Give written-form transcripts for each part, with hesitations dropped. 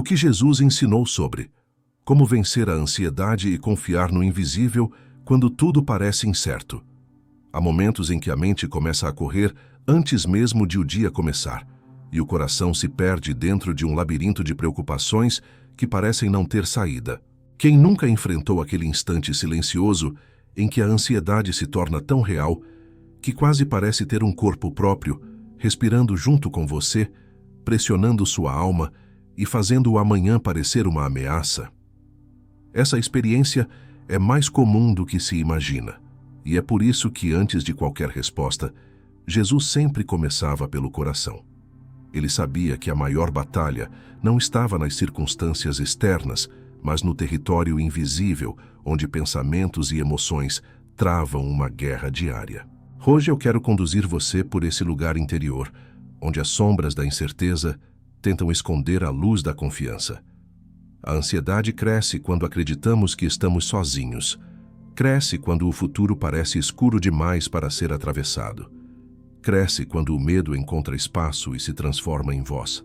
O que Jesus ensinou sobre como vencer a ansiedade e confiar no invisível quando tudo parece incerto. Há momentos em que a mente começa a correr antes mesmo de o dia começar, e o coração se perde dentro de um labirinto de preocupações que parecem não ter saída. Quem nunca enfrentou aquele instante silencioso em que a ansiedade se torna tão real que quase parece ter um corpo próprio, respirando junto com você, pressionando sua alma e fazendo o amanhã parecer uma ameaça? Essa experiência é mais comum do que se imagina, e é por isso que, antes de qualquer resposta, Jesus sempre começava pelo coração. Ele sabia que a maior batalha não estava nas circunstâncias externas, mas no território invisível, onde pensamentos e emoções travam uma guerra diária. Hoje eu quero conduzir você por esse lugar interior, onde as sombras da incerteza tentam esconder a luz da confiança. A ansiedade cresce quando acreditamos que estamos sozinhos. Cresce quando o futuro parece escuro demais para ser atravessado. Cresce quando o medo encontra espaço e se transforma em voz.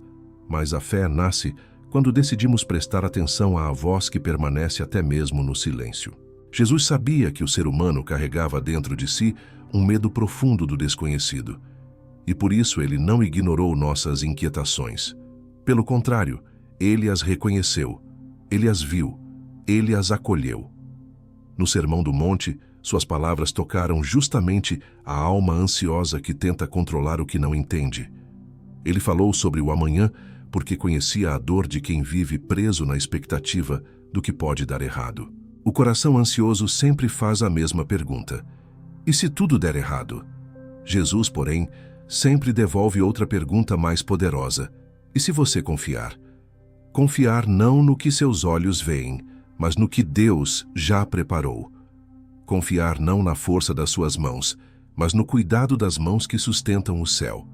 Mas a fé nasce quando decidimos prestar atenção à voz que permanece até mesmo no silêncio. Jesus sabia que o ser humano carregava dentro de si um medo profundo do desconhecido. E por isso ele não ignorou nossas inquietações. Pelo contrário, ele as reconheceu. Ele as viu, ele as acolheu. No Sermão do Monte, suas palavras tocaram justamente a alma ansiosa que tenta controlar o que não entende. Ele falou sobre o amanhã porque conhecia a dor de quem vive preso na expectativa do que pode dar errado. O coração ansioso sempre faz a mesma pergunta: e se tudo der errado? Jesus, porém, sempre devolve outra pergunta mais poderosa: e se você confiar? Confiar não no que seus olhos veem, mas no que Deus já preparou. Confiar não na força das suas mãos, mas no cuidado das mãos que sustentam o céu.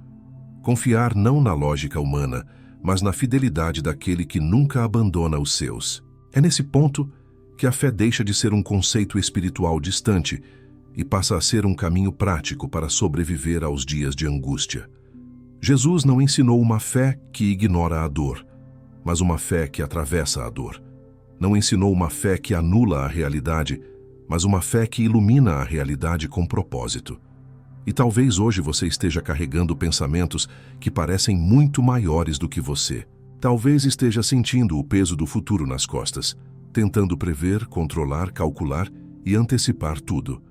Confiar não na lógica humana, mas na fidelidade daquele que nunca abandona os seus. É nesse ponto que a fé deixa de ser um conceito espiritual distante e passa a ser um caminho prático para sobreviver aos dias de angústia. Jesus não ensinou uma fé que ignora a dor, mas uma fé que atravessa a dor. Não ensinou uma fé que anula a realidade, mas uma fé que ilumina a realidade com propósito. E talvez hoje você esteja carregando pensamentos que parecem muito maiores do que você. Talvez esteja sentindo o peso do futuro nas costas, tentando prever, controlar, calcular e antecipar tudo.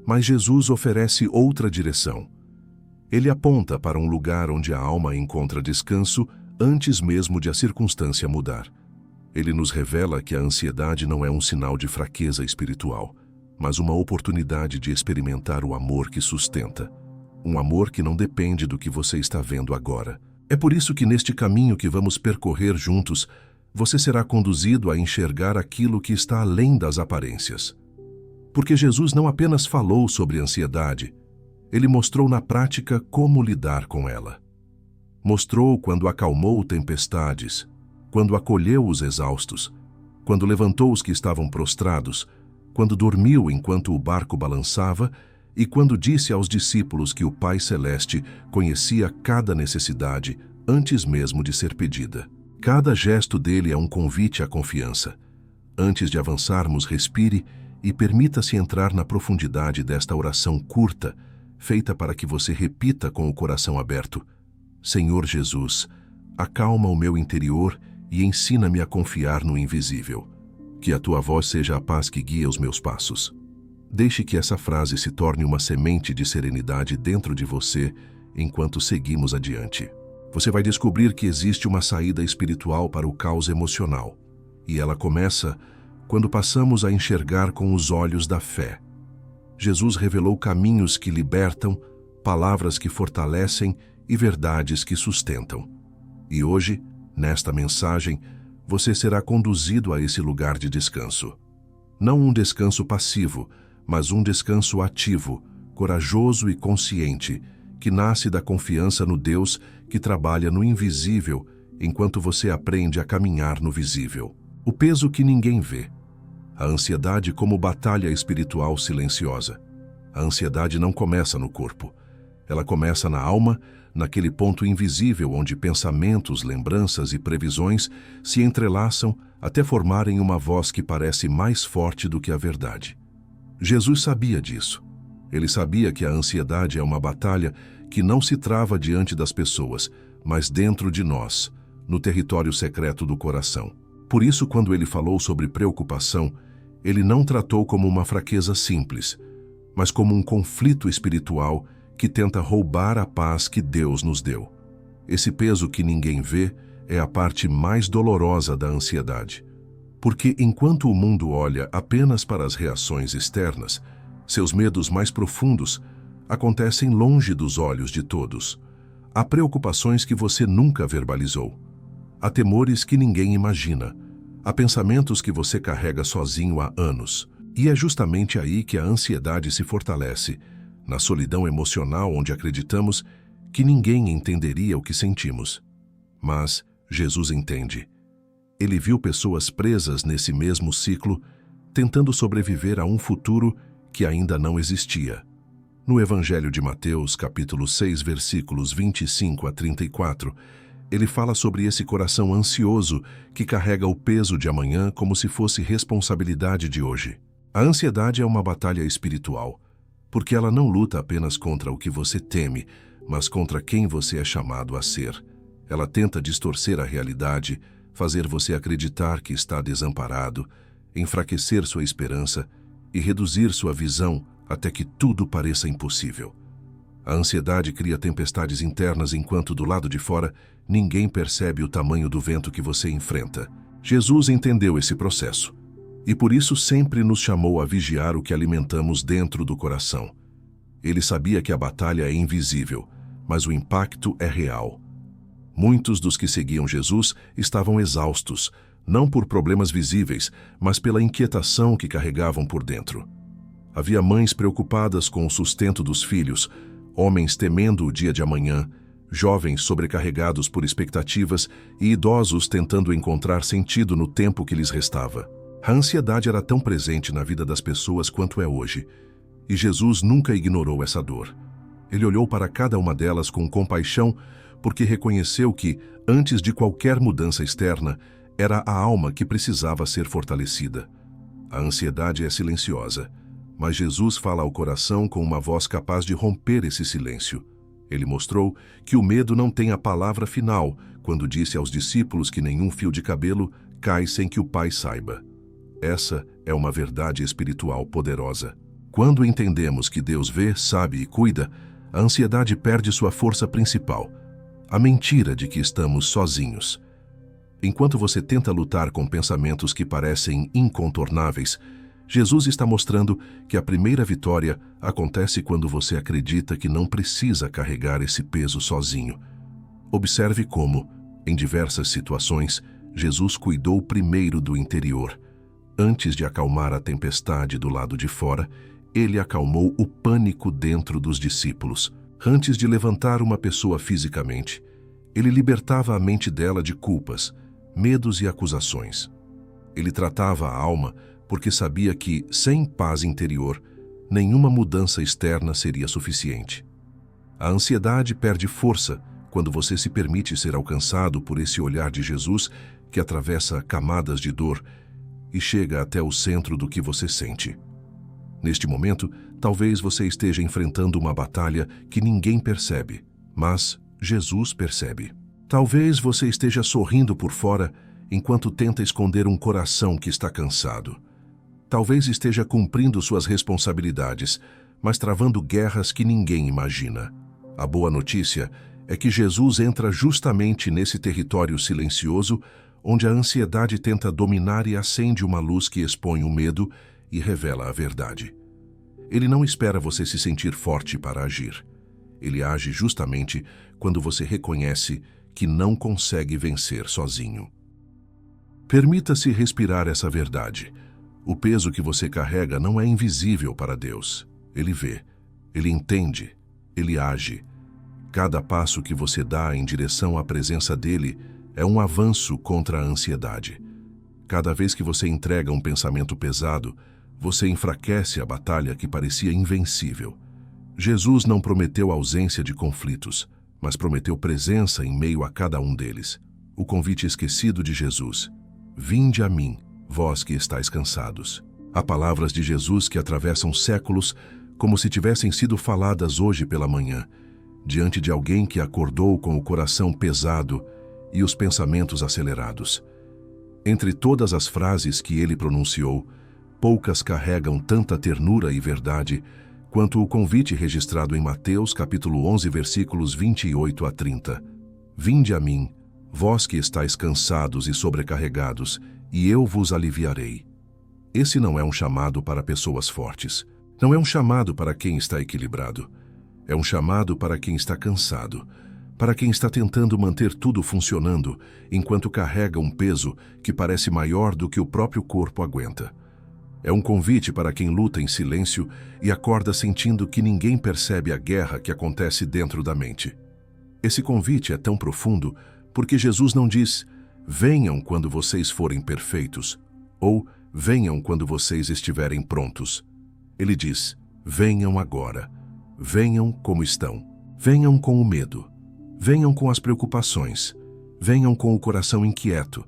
Mas Jesus oferece outra direção. Ele aponta para um lugar onde a alma encontra descanso antes mesmo de a circunstância mudar. Ele nos revela que a ansiedade não é um sinal de fraqueza espiritual, mas uma oportunidade de experimentar o amor que sustenta. Um amor que não depende do que você está vendo agora. É por isso que neste caminho que vamos percorrer juntos, você será conduzido a enxergar aquilo que está além das aparências. Porque Jesus não apenas falou sobre ansiedade, ele mostrou na prática como lidar com ela. Mostrou quando acalmou tempestades, quando acolheu os exaustos, quando levantou os que estavam prostrados, quando dormiu enquanto o barco balançava e quando disse aos discípulos que o Pai Celeste conhecia cada necessidade antes mesmo de ser pedida. Cada gesto dele é um convite à confiança. Antes de avançarmos, respire e permita-se entrar na profundidade desta oração curta, feita para que você repita com o coração aberto: Senhor Jesus, acalma o meu interior e ensina-me a confiar no invisível. Que a tua voz seja a paz que guia os meus passos. Deixe que essa frase se torne uma semente de serenidade dentro de você enquanto seguimos adiante. Você vai descobrir que existe uma saída espiritual para o caos emocional, e ela começa quando passamos a enxergar com os olhos da fé. Jesus revelou caminhos que libertam, palavras que fortalecem e verdades que sustentam. E hoje, nesta mensagem, você será conduzido a esse lugar de descanso. Não um descanso passivo, mas um descanso ativo, corajoso e consciente, que nasce da confiança no Deus que trabalha no invisível enquanto você aprende a caminhar no visível. O peso que ninguém vê. A ansiedade como batalha espiritual silenciosa. A ansiedade não começa no corpo. Ela começa na alma, naquele ponto invisível onde pensamentos, lembranças e previsões se entrelaçam até formarem uma voz que parece mais forte do que a verdade. Jesus sabia disso. Ele sabia que a ansiedade é uma batalha que não se trava diante das pessoas, mas dentro de nós, no território secreto do coração. Por isso, quando ele falou sobre preocupação, ele não tratou como uma fraqueza simples, mas como um conflito espiritual que tenta roubar a paz que Deus nos deu. Esse peso que ninguém vê é a parte mais dolorosa da ansiedade. Porque enquanto o mundo olha apenas para as reações externas, seus medos mais profundos acontecem longe dos olhos de todos. Há preocupações que você nunca verbalizou. Há temores que ninguém imagina. Há pensamentos que você carrega sozinho há anos. E é justamente aí que a ansiedade se fortalece, na solidão emocional onde acreditamos que ninguém entenderia o que sentimos. Mas Jesus entende. Ele viu pessoas presas nesse mesmo ciclo, tentando sobreviver a um futuro que ainda não existia. No Evangelho de Mateus, capítulo 6, versículos 25 a 34, ele fala sobre esse coração ansioso que carrega o peso de amanhã como se fosse responsabilidade de hoje. A ansiedade é uma batalha espiritual, porque ela não luta apenas contra o que você teme, mas contra quem você é chamado a ser. Ela tenta distorcer a realidade, fazer você acreditar que está desamparado, enfraquecer sua esperança e reduzir sua visão até que tudo pareça impossível. A ansiedade cria tempestades internas enquanto do lado de fora ninguém percebe o tamanho do vento que você enfrenta. Jesus entendeu esse processo e por isso sempre nos chamou a vigiar o que alimentamos dentro do coração. Ele sabia que a batalha é invisível, mas o impacto é real. Muitos dos que seguiam Jesus estavam exaustos, não por problemas visíveis, mas pela inquietação que carregavam por dentro. Havia mães preocupadas com o sustento dos filhos, homens temendo o dia de amanhã, jovens sobrecarregados por expectativas e idosos tentando encontrar sentido no tempo que lhes restava. A ansiedade era tão presente na vida das pessoas quanto é hoje, e Jesus nunca ignorou essa dor. Ele olhou para cada uma delas com compaixão, porque reconheceu que, antes de qualquer mudança externa, era a alma que precisava ser fortalecida. A ansiedade é silenciosa, mas Jesus fala ao coração com uma voz capaz de romper esse silêncio. Ele mostrou que o medo não tem a palavra final quando disse aos discípulos que nenhum fio de cabelo cai sem que o Pai saiba. Essa é uma verdade espiritual poderosa. Quando entendemos que Deus vê, sabe e cuida, a ansiedade perde sua força principal, a mentira de que estamos sozinhos. Enquanto você tenta lutar com pensamentos que parecem incontornáveis, Jesus está mostrando que a primeira vitória acontece quando você acredita que não precisa carregar esse peso sozinho. Observe como, em diversas situações, Jesus cuidou primeiro do interior. Antes de acalmar a tempestade do lado de fora, ele acalmou o pânico dentro dos discípulos. Antes de levantar uma pessoa fisicamente, ele libertava a mente dela de culpas, medos e acusações. Ele tratava a alma porque sabia que, sem paz interior, nenhuma mudança externa seria suficiente. A ansiedade perde força quando você se permite ser alcançado por esse olhar de Jesus que atravessa camadas de dor e chega até o centro do que você sente. Neste momento, talvez você esteja enfrentando uma batalha que ninguém percebe, mas Jesus percebe. Talvez você esteja sorrindo por fora enquanto tenta esconder um coração que está cansado. Talvez esteja cumprindo suas responsabilidades, mas travando guerras que ninguém imagina. A boa notícia é que Jesus entra justamente nesse território silencioso onde a ansiedade tenta dominar e acende uma luz que expõe o medo e revela a verdade. Ele não espera você se sentir forte para agir. Ele age justamente quando você reconhece que não consegue vencer sozinho. Permita-se respirar essa verdade. O peso que você carrega não é invisível para Deus. Ele vê, ele entende, ele age. Cada passo que você dá em direção à presença dele é um avanço contra a ansiedade. Cada vez que você entrega um pensamento pesado, você enfraquece a batalha que parecia invencível. Jesus não prometeu ausência de conflitos, mas prometeu presença em meio a cada um deles. O convite esquecido de Jesus: vinde a mim, vós que estáis cansados. Há palavras de Jesus que atravessam séculos como se tivessem sido faladas hoje pela manhã, diante de alguém que acordou com o coração pesado e os pensamentos acelerados. Entre todas as frases que ele pronunciou, poucas carregam tanta ternura e verdade quanto o convite registrado em Mateus capítulo 11, versículos 28 a 30. Vinde a mim, vós que estáis cansados e sobrecarregados, e eu vos aliviarei. Esse não é um chamado para pessoas fortes. Não é um chamado para quem está equilibrado. É um chamado para quem está cansado, para quem está tentando manter tudo funcionando enquanto carrega um peso que parece maior do que o próprio corpo aguenta. É um convite para quem luta em silêncio e acorda sentindo que ninguém percebe a guerra que acontece dentro da mente. Esse convite é tão profundo porque Jesus não diz: venham quando vocês forem perfeitos, ou venham quando vocês estiverem prontos. Ele diz: venham agora. Venham como estão. Venham com o medo. Venham com as preocupações. Venham com o coração inquieto.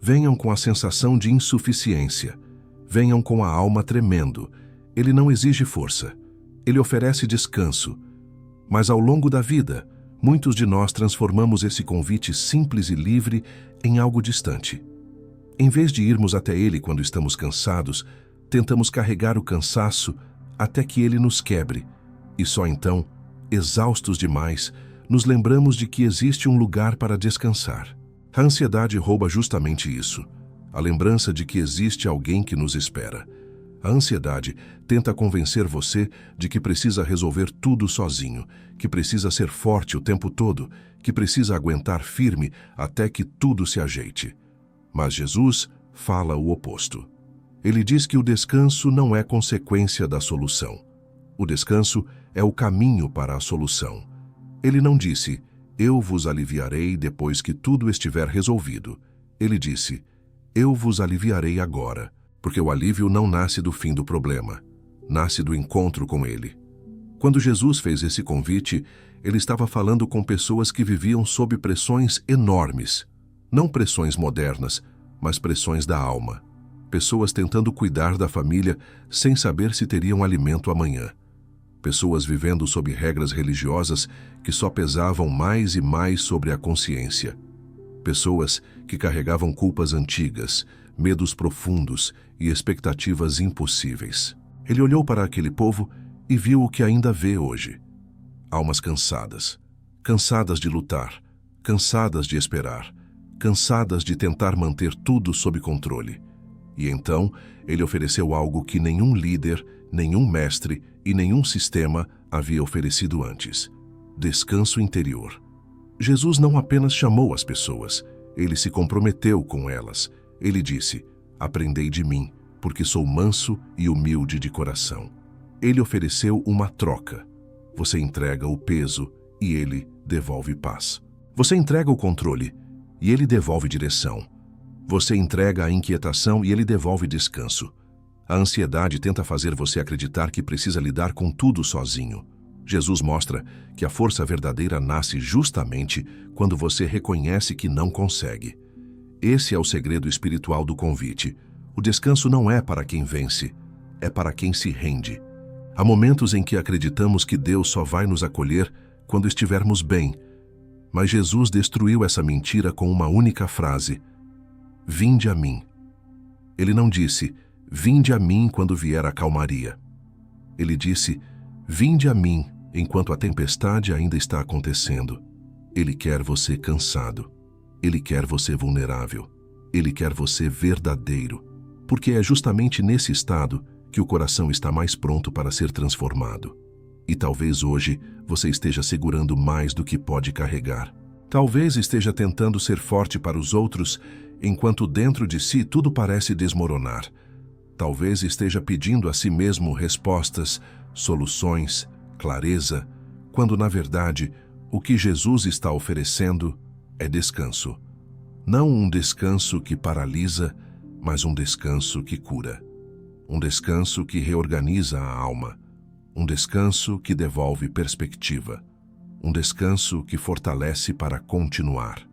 Venham com a sensação de insuficiência. Venham com a alma tremendo. Ele não exige força. Ele oferece descanso. Mas ao longo da vida, muitos de nós transformamos esse convite simples e livre em algo distante. Em vez de irmos até ele quando estamos cansados, tentamos carregar o cansaço até que ele nos quebre. E só então, exaustos demais, nos lembramos de que existe um lugar para descansar. A ansiedade rouba justamente isso, a lembrança de que existe alguém que nos espera. A ansiedade tenta convencer você de que precisa resolver tudo sozinho, que precisa ser forte o tempo todo, que precisa aguentar firme até que tudo se ajeite. Mas Jesus fala o oposto. Ele diz que o descanso não é consequência da solução. O descanso é o caminho para a solução. Ele não disse: eu vos aliviarei depois que tudo estiver resolvido. Ele disse: eu vos aliviarei agora, porque o alívio não nasce do fim do problema, nasce do encontro com ele. Quando Jesus fez esse convite, ele estava falando com pessoas que viviam sob pressões enormes, não pressões modernas, mas pressões da alma. Pessoas tentando cuidar da família sem saber se teriam alimento amanhã. Pessoas vivendo sob regras religiosas que só pesavam mais e mais sobre a consciência. Pessoas que carregavam culpas antigas, medos profundos e expectativas impossíveis. Ele olhou para aquele povo e viu o que ainda vê hoje. Almas cansadas, cansadas de lutar, cansadas de esperar, cansadas de tentar manter tudo sob controle. E então, ele ofereceu algo que nenhum líder, nenhum mestre e nenhum sistema havia oferecido antes: descanso interior. Jesus não apenas chamou as pessoas, ele se comprometeu com elas. Ele disse: aprendei de mim, porque sou manso e humilde de coração. Ele ofereceu uma troca. Você entrega o peso e ele devolve paz. Você entrega o controle e ele devolve direção. Você entrega a inquietação e ele devolve descanso. A ansiedade tenta fazer você acreditar que precisa lidar com tudo sozinho. Jesus mostra que a força verdadeira nasce justamente quando você reconhece que não consegue. Esse é o segredo espiritual do convite. O descanso não é para quem vence, é para quem se rende. Há momentos em que acreditamos que Deus só vai nos acolher quando estivermos bem, mas Jesus destruiu essa mentira com uma única frase: vinde a mim. Ele não disse: vinde a mim quando vier a calmaria. Ele disse: vinde a mim enquanto a tempestade ainda está acontecendo. Ele quer você cansado. Ele quer você vulnerável. Ele quer você verdadeiro, porque é justamente nesse estado que o coração está mais pronto para ser transformado. E talvez hoje você esteja segurando mais do que pode carregar. Talvez esteja tentando ser forte para os outros, enquanto dentro de si tudo parece desmoronar. Talvez esteja pedindo a si mesmo respostas, soluções, clareza, quando na verdade o que Jesus está oferecendo é descanso. Não um descanso que paralisa, mas um descanso que cura. Um descanso que reorganiza a alma. Um descanso que devolve perspectiva. um descanso que fortalece para continuar.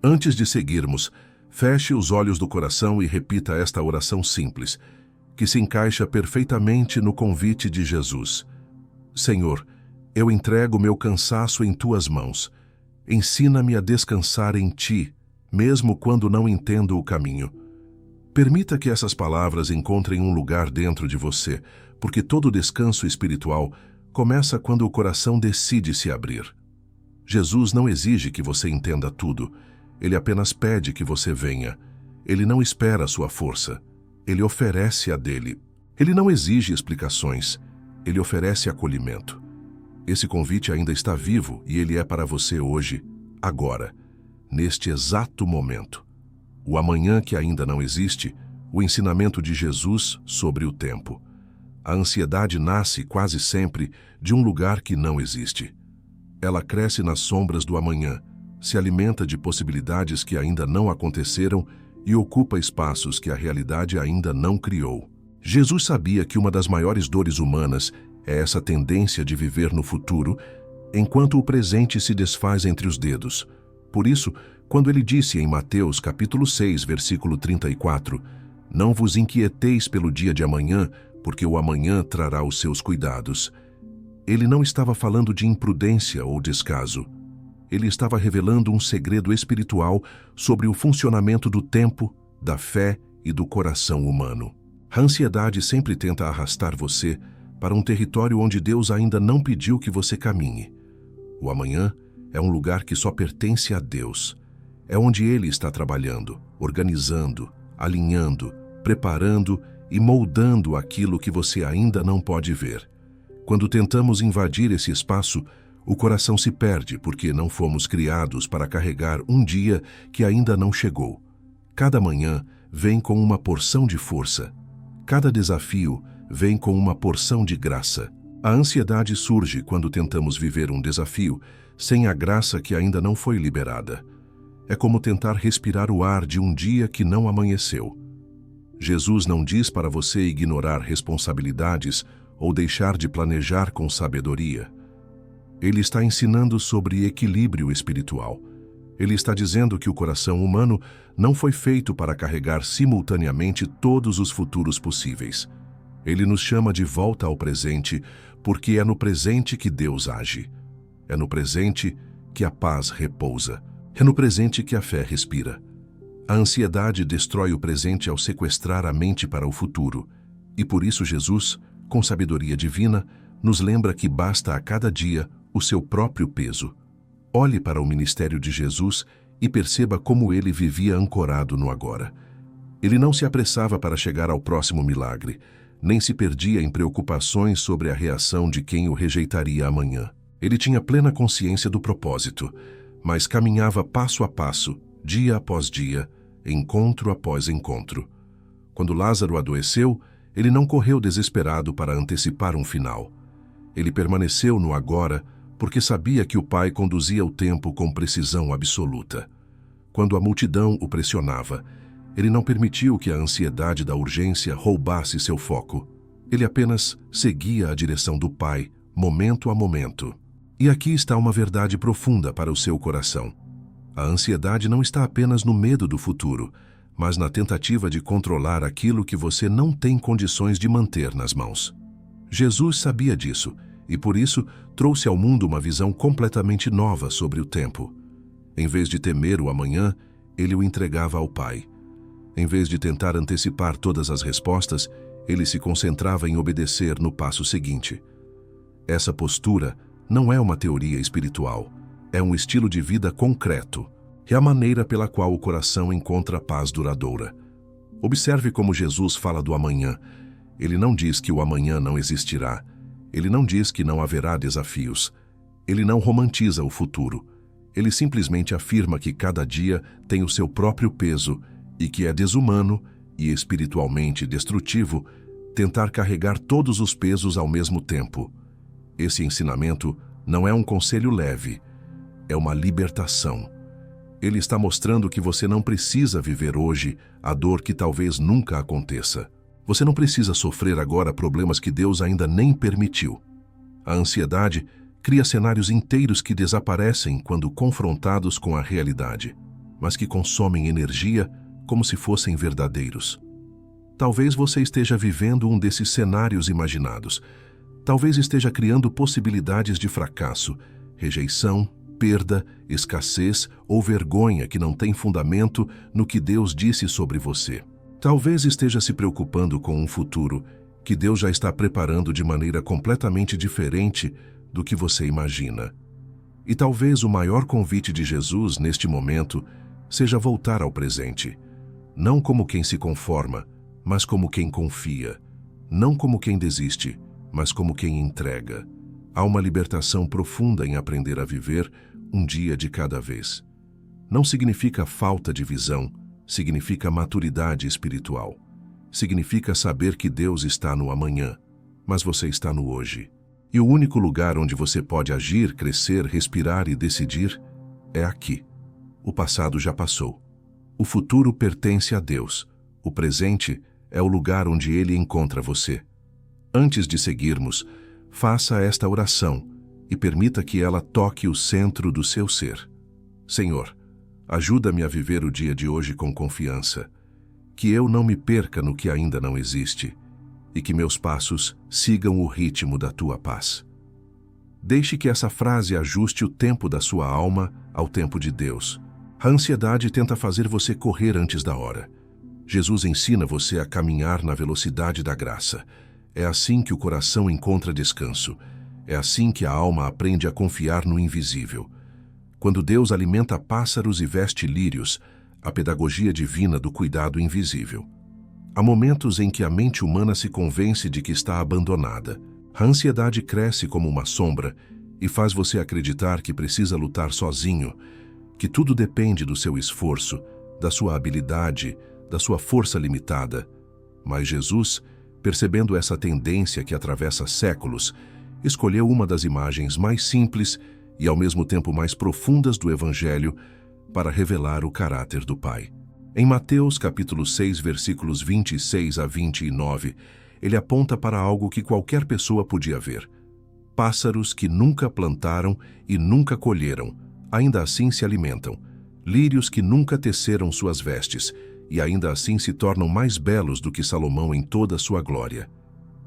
Antes de seguirmos, feche os olhos do coração e repita esta oração simples, que se encaixa perfeitamente no convite de Jesus. Senhor, eu entrego meu cansaço em tuas mãos. Ensina-me a descansar em ti, mesmo quando não entendo o caminho. Permita que essas palavras encontrem um lugar dentro de você, porque todo descanso espiritual começa quando o coração decide se abrir. Jesus não exige que você entenda tudo. Ele apenas pede que você venha. Ele não espera a sua força. Ele oferece a dele. Ele não exige explicações. Ele oferece acolhimento. Esse convite ainda está vivo e ele é para você hoje, agora, neste exato momento. O amanhã que ainda não existe, o ensinamento de Jesus sobre o tempo. A ansiedade nasce quase sempre de um lugar que não existe. Ela cresce nas sombras do amanhã, se alimenta de possibilidades que ainda não aconteceram e ocupa espaços que a realidade ainda não criou. Jesus sabia que uma das maiores dores humanas é essa tendência de viver no futuro, enquanto o presente se desfaz entre os dedos. Por isso, quando ele disse em Mateus capítulo 6, versículo 34, "Não vos inquieteis pelo dia de amanhã, porque o amanhã trará os seus cuidados." Ele não estava falando de imprudência ou descaso. Ele estava revelando um segredo espiritual sobre o funcionamento do tempo, da fé e do coração humano. A ansiedade sempre tenta arrastar você para um território onde Deus ainda não pediu que você caminhe. O amanhã é um lugar que só pertence a Deus. É onde Ele está trabalhando, organizando, alinhando, preparando e moldando aquilo que você ainda não pode ver. Quando tentamos invadir esse espaço, o coração se perde porque não fomos criados para carregar um dia que ainda não chegou. Cada manhã vem com uma porção de força. Cada desafio vem com uma porção de graça. A ansiedade surge quando tentamos viver um desafio sem a graça que ainda não foi liberada. É como tentar respirar o ar de um dia que não amanheceu. Jesus não diz para você ignorar responsabilidades ou deixar de planejar com sabedoria. Ele está ensinando sobre equilíbrio espiritual. Ele está dizendo que o coração humano não foi feito para carregar simultaneamente todos os futuros possíveis. Ele nos chama de volta ao presente, porque é no presente que Deus age. É no presente que a paz repousa. É no presente que a fé respira. A ansiedade destrói o presente ao sequestrar a mente para o futuro. E por isso Jesus, com sabedoria divina, nos lembra que basta a cada dia o seu próprio peso. Olhe para o ministério de Jesus e perceba como ele vivia ancorado no agora. Ele não se apressava para chegar ao próximo milagre, nem se perdia em preocupações sobre a reação de quem o rejeitaria amanhã. Ele tinha plena consciência do propósito, mas caminhava passo a passo, dia após dia, encontro após encontro. Quando Lázaro adoeceu, ele não correu desesperado para antecipar um final. Ele permaneceu no agora, porque sabia que o Pai conduzia o tempo com precisão absoluta. Quando a multidão o pressionava, ele não permitiu que a ansiedade da urgência roubasse seu foco. Ele apenas seguia a direção do Pai, momento a momento. E aqui está uma verdade profunda para o seu coração. A ansiedade não está apenas no medo do futuro, mas na tentativa de controlar aquilo que você não tem condições de manter nas mãos. Jesus sabia disso e, por isso, trouxe ao mundo uma visão completamente nova sobre o tempo. Em vez de temer o amanhã, ele o entregava ao Pai. Em vez de tentar antecipar todas as respostas, ele se concentrava em obedecer no passo seguinte. Essa postura não é uma teoria espiritual, é um estilo de vida concreto. É a maneira pela qual o coração encontra paz duradoura. Observe como Jesus fala do amanhã. Ele não diz que o amanhã não existirá. Ele não diz que não haverá desafios. Ele não romantiza o futuro. Ele simplesmente afirma que cada dia tem o seu próprio peso e que é desumano e espiritualmente destrutivo tentar carregar todos os pesos ao mesmo tempo. Esse ensinamento não é um conselho leve, é uma libertação. Ele está mostrando que você não precisa viver hoje a dor que talvez nunca aconteça. Você não precisa sofrer agora problemas que Deus ainda nem permitiu. A ansiedade cria cenários inteiros que desaparecem quando confrontados com a realidade, mas que consomem energia como se fossem verdadeiros. Talvez você esteja vivendo um desses cenários imaginados. Talvez esteja criando possibilidades de fracasso, rejeição, perda, escassez ou vergonha que não tem fundamento no que Deus disse sobre você. Talvez esteja se preocupando com um futuro que Deus já está preparando de maneira completamente diferente do que você imagina. E talvez o maior convite de Jesus neste momento seja voltar ao presente, não como quem se conforma, mas como quem confia, não como quem desiste, mas como quem entrega. Há uma libertação profunda em aprender a viver um dia de cada vez. Não significa falta de visão, significa maturidade espiritual. Significa saber que Deus está no amanhã, mas você está no hoje. E o único lugar onde você pode agir, crescer, respirar e decidir é aqui. O passado já passou. O futuro pertence a Deus. O presente é o lugar onde Ele encontra você. Antes de seguirmos, faça esta oração e permita que ela toque o centro do seu ser. Senhor, ajuda-me a viver o dia de hoje com confiança, que eu não me perca no que ainda não existe e que meus passos sigam o ritmo da Tua paz. Deixe que essa frase ajuste o tempo da sua alma ao tempo de Deus. A ansiedade tenta fazer você correr antes da hora. Jesus ensina você a caminhar na velocidade da graça. É assim que o coração encontra descanso. É assim que a alma aprende a confiar no invisível. Quando Deus alimenta pássaros e veste lírios, a pedagogia divina do cuidado invisível. Há momentos em que a mente humana se convence de que está abandonada. A ansiedade cresce como uma sombra e faz você acreditar que precisa lutar sozinho, que tudo depende do seu esforço, da sua habilidade, da sua força limitada. Mas Jesus, percebendo essa tendência que atravessa séculos, escolheu uma das imagens mais simples e ao mesmo tempo mais profundas do Evangelho para revelar o caráter do Pai. Em Mateus capítulo 6, versículos 26 a 29, ele aponta para algo que qualquer pessoa podia ver. Pássaros que nunca plantaram e nunca colheram, ainda assim se alimentam. Lírios que nunca teceram suas vestes, e ainda assim se tornam mais belos do que Salomão em toda a sua glória.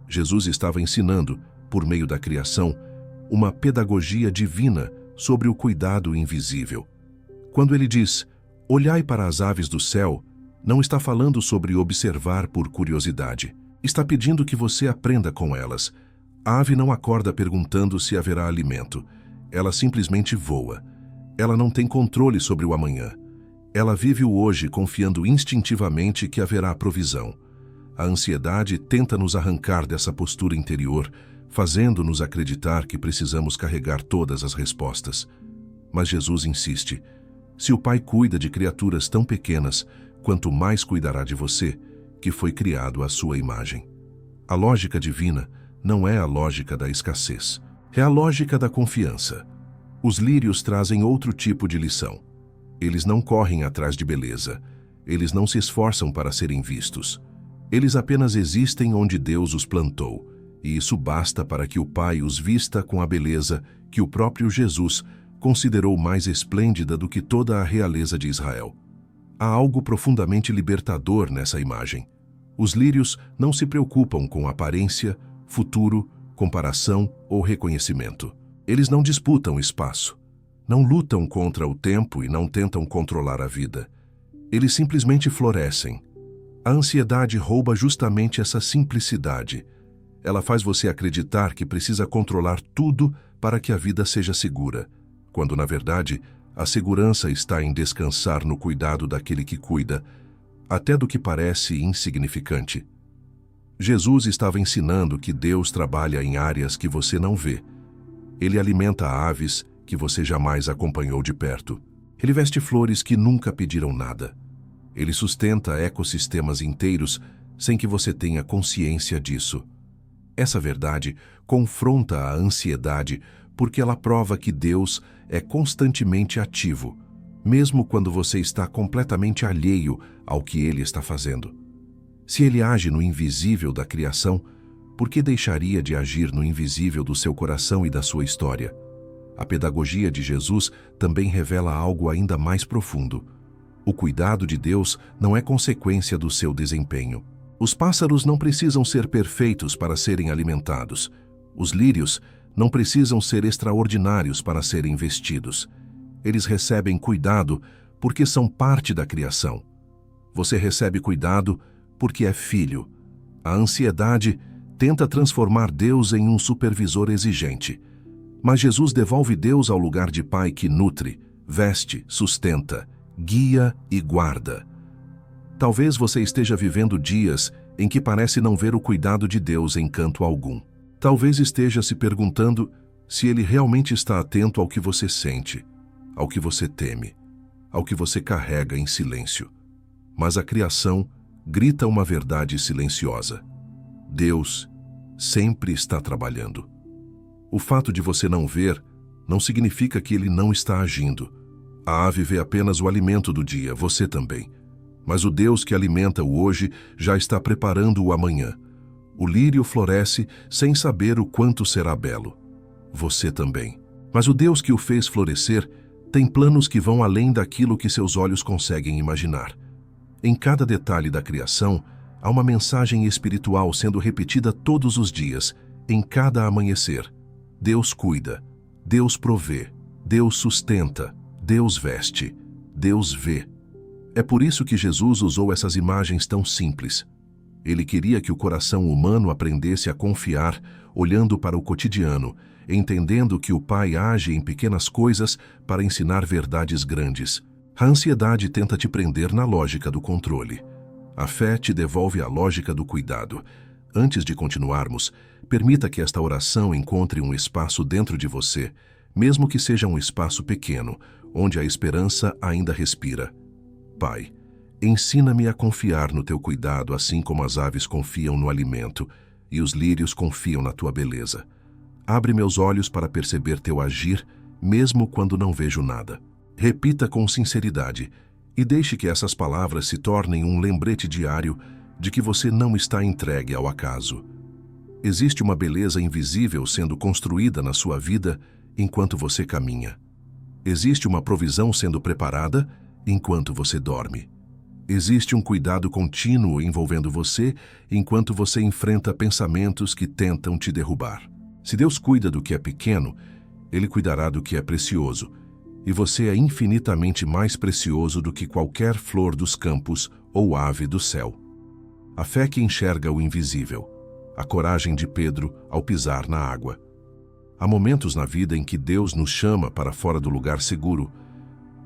Jesus estava ensinando, por meio da criação, uma pedagogia divina sobre o cuidado invisível. Quando ele diz, olhai para as aves do céu, não está falando sobre observar por curiosidade. Está pedindo que você aprenda com elas. A ave não acorda perguntando se haverá alimento. Ela simplesmente voa. Ela não tem controle sobre o amanhã. Ela vive o hoje confiando instintivamente que haverá provisão. A ansiedade tenta nos arrancar dessa postura interior, fazendo-nos acreditar que precisamos carregar todas as respostas. Mas Jesus insiste, se o Pai cuida de criaturas tão pequenas, quanto mais cuidará de você, que foi criado à sua imagem. A lógica divina não é a lógica da escassez, é a lógica da confiança. Os lírios trazem outro tipo de lição. Eles não correm atrás de beleza. Eles não se esforçam para serem vistos. Eles apenas existem onde Deus os plantou, e isso basta para que o Pai os vista com a beleza que o próprio Jesus considerou mais esplêndida do que toda a realeza de Israel. Há algo profundamente libertador nessa imagem. Os lírios não se preocupam com aparência, futuro, comparação ou reconhecimento. Eles não disputam espaço. Não lutam contra o tempo e não tentam controlar a vida. Eles simplesmente florescem. A ansiedade rouba justamente essa simplicidade. Ela faz você acreditar que precisa controlar tudo para que a vida seja segura, quando, na verdade, a segurança está em descansar no cuidado daquele que cuida, até do que parece insignificante. Jesus estava ensinando que Deus trabalha em áreas que você não vê. Ele alimenta aves que você jamais acompanhou de perto. Ele veste flores que nunca pediram nada. Ele sustenta ecossistemas inteiros sem que você tenha consciência disso. Essa verdade confronta a ansiedade porque ela prova que Deus é constantemente ativo, mesmo quando você está completamente alheio ao que Ele está fazendo. Se Ele age no invisível da criação, por que deixaria de agir no invisível do seu coração e da sua história? A pedagogia de Jesus também revela algo ainda mais profundo. O cuidado de Deus não é consequência do seu desempenho. Os pássaros não precisam ser perfeitos para serem alimentados. Os lírios não precisam ser extraordinários para serem vestidos. Eles recebem cuidado porque são parte da criação. Você recebe cuidado porque é filho. A ansiedade tenta transformar Deus em um supervisor exigente. Mas Jesus devolve Deus ao lugar de pai que nutre, veste, sustenta, guia e guarda. Talvez você esteja vivendo dias em que parece não ver o cuidado de Deus em canto algum. Talvez esteja se perguntando se Ele realmente está atento ao que você sente, ao que você teme, ao que você carrega em silêncio. Mas a criação grita uma verdade silenciosa. Deus sempre está trabalhando. O fato de você não ver não significa que Ele não está agindo. A ave vê apenas o alimento do dia, você também. Mas o Deus que alimenta o hoje já está preparando o amanhã. O lírio floresce sem saber o quanto será belo. Você também. Mas o Deus que o fez florescer tem planos que vão além daquilo que seus olhos conseguem imaginar. Em cada detalhe da criação, há uma mensagem espiritual sendo repetida todos os dias, em cada amanhecer. Deus cuida, Deus provê, Deus sustenta, Deus veste, Deus vê. É por isso que Jesus usou essas imagens tão simples. Ele queria que o coração humano aprendesse a confiar, olhando para o cotidiano, entendendo que o Pai age em pequenas coisas para ensinar verdades grandes. A ansiedade tenta te prender na lógica do controle. A fé te devolve a lógica do cuidado. Antes de continuarmos, permita que esta oração encontre um espaço dentro de você, mesmo que seja um espaço pequeno, onde a esperança ainda respira. Pai, ensina-me a confiar no teu cuidado assim como as aves confiam no alimento e os lírios confiam na tua beleza. Abre meus olhos para perceber teu agir, mesmo quando não vejo nada. Repita com sinceridade e deixe que essas palavras se tornem um lembrete diário de que você não está entregue ao acaso. Existe uma beleza invisível sendo construída na sua vida enquanto você caminha. Existe uma provisão sendo preparada enquanto você dorme. Existe um cuidado contínuo envolvendo você enquanto você enfrenta pensamentos que tentam te derrubar. Se Deus cuida do que é pequeno, Ele cuidará do que é precioso. E você é infinitamente mais precioso do que qualquer flor dos campos ou ave do céu. A fé que enxerga o invisível. A coragem de Pedro ao pisar na água. Há momentos na vida em que Deus nos chama para fora do lugar seguro,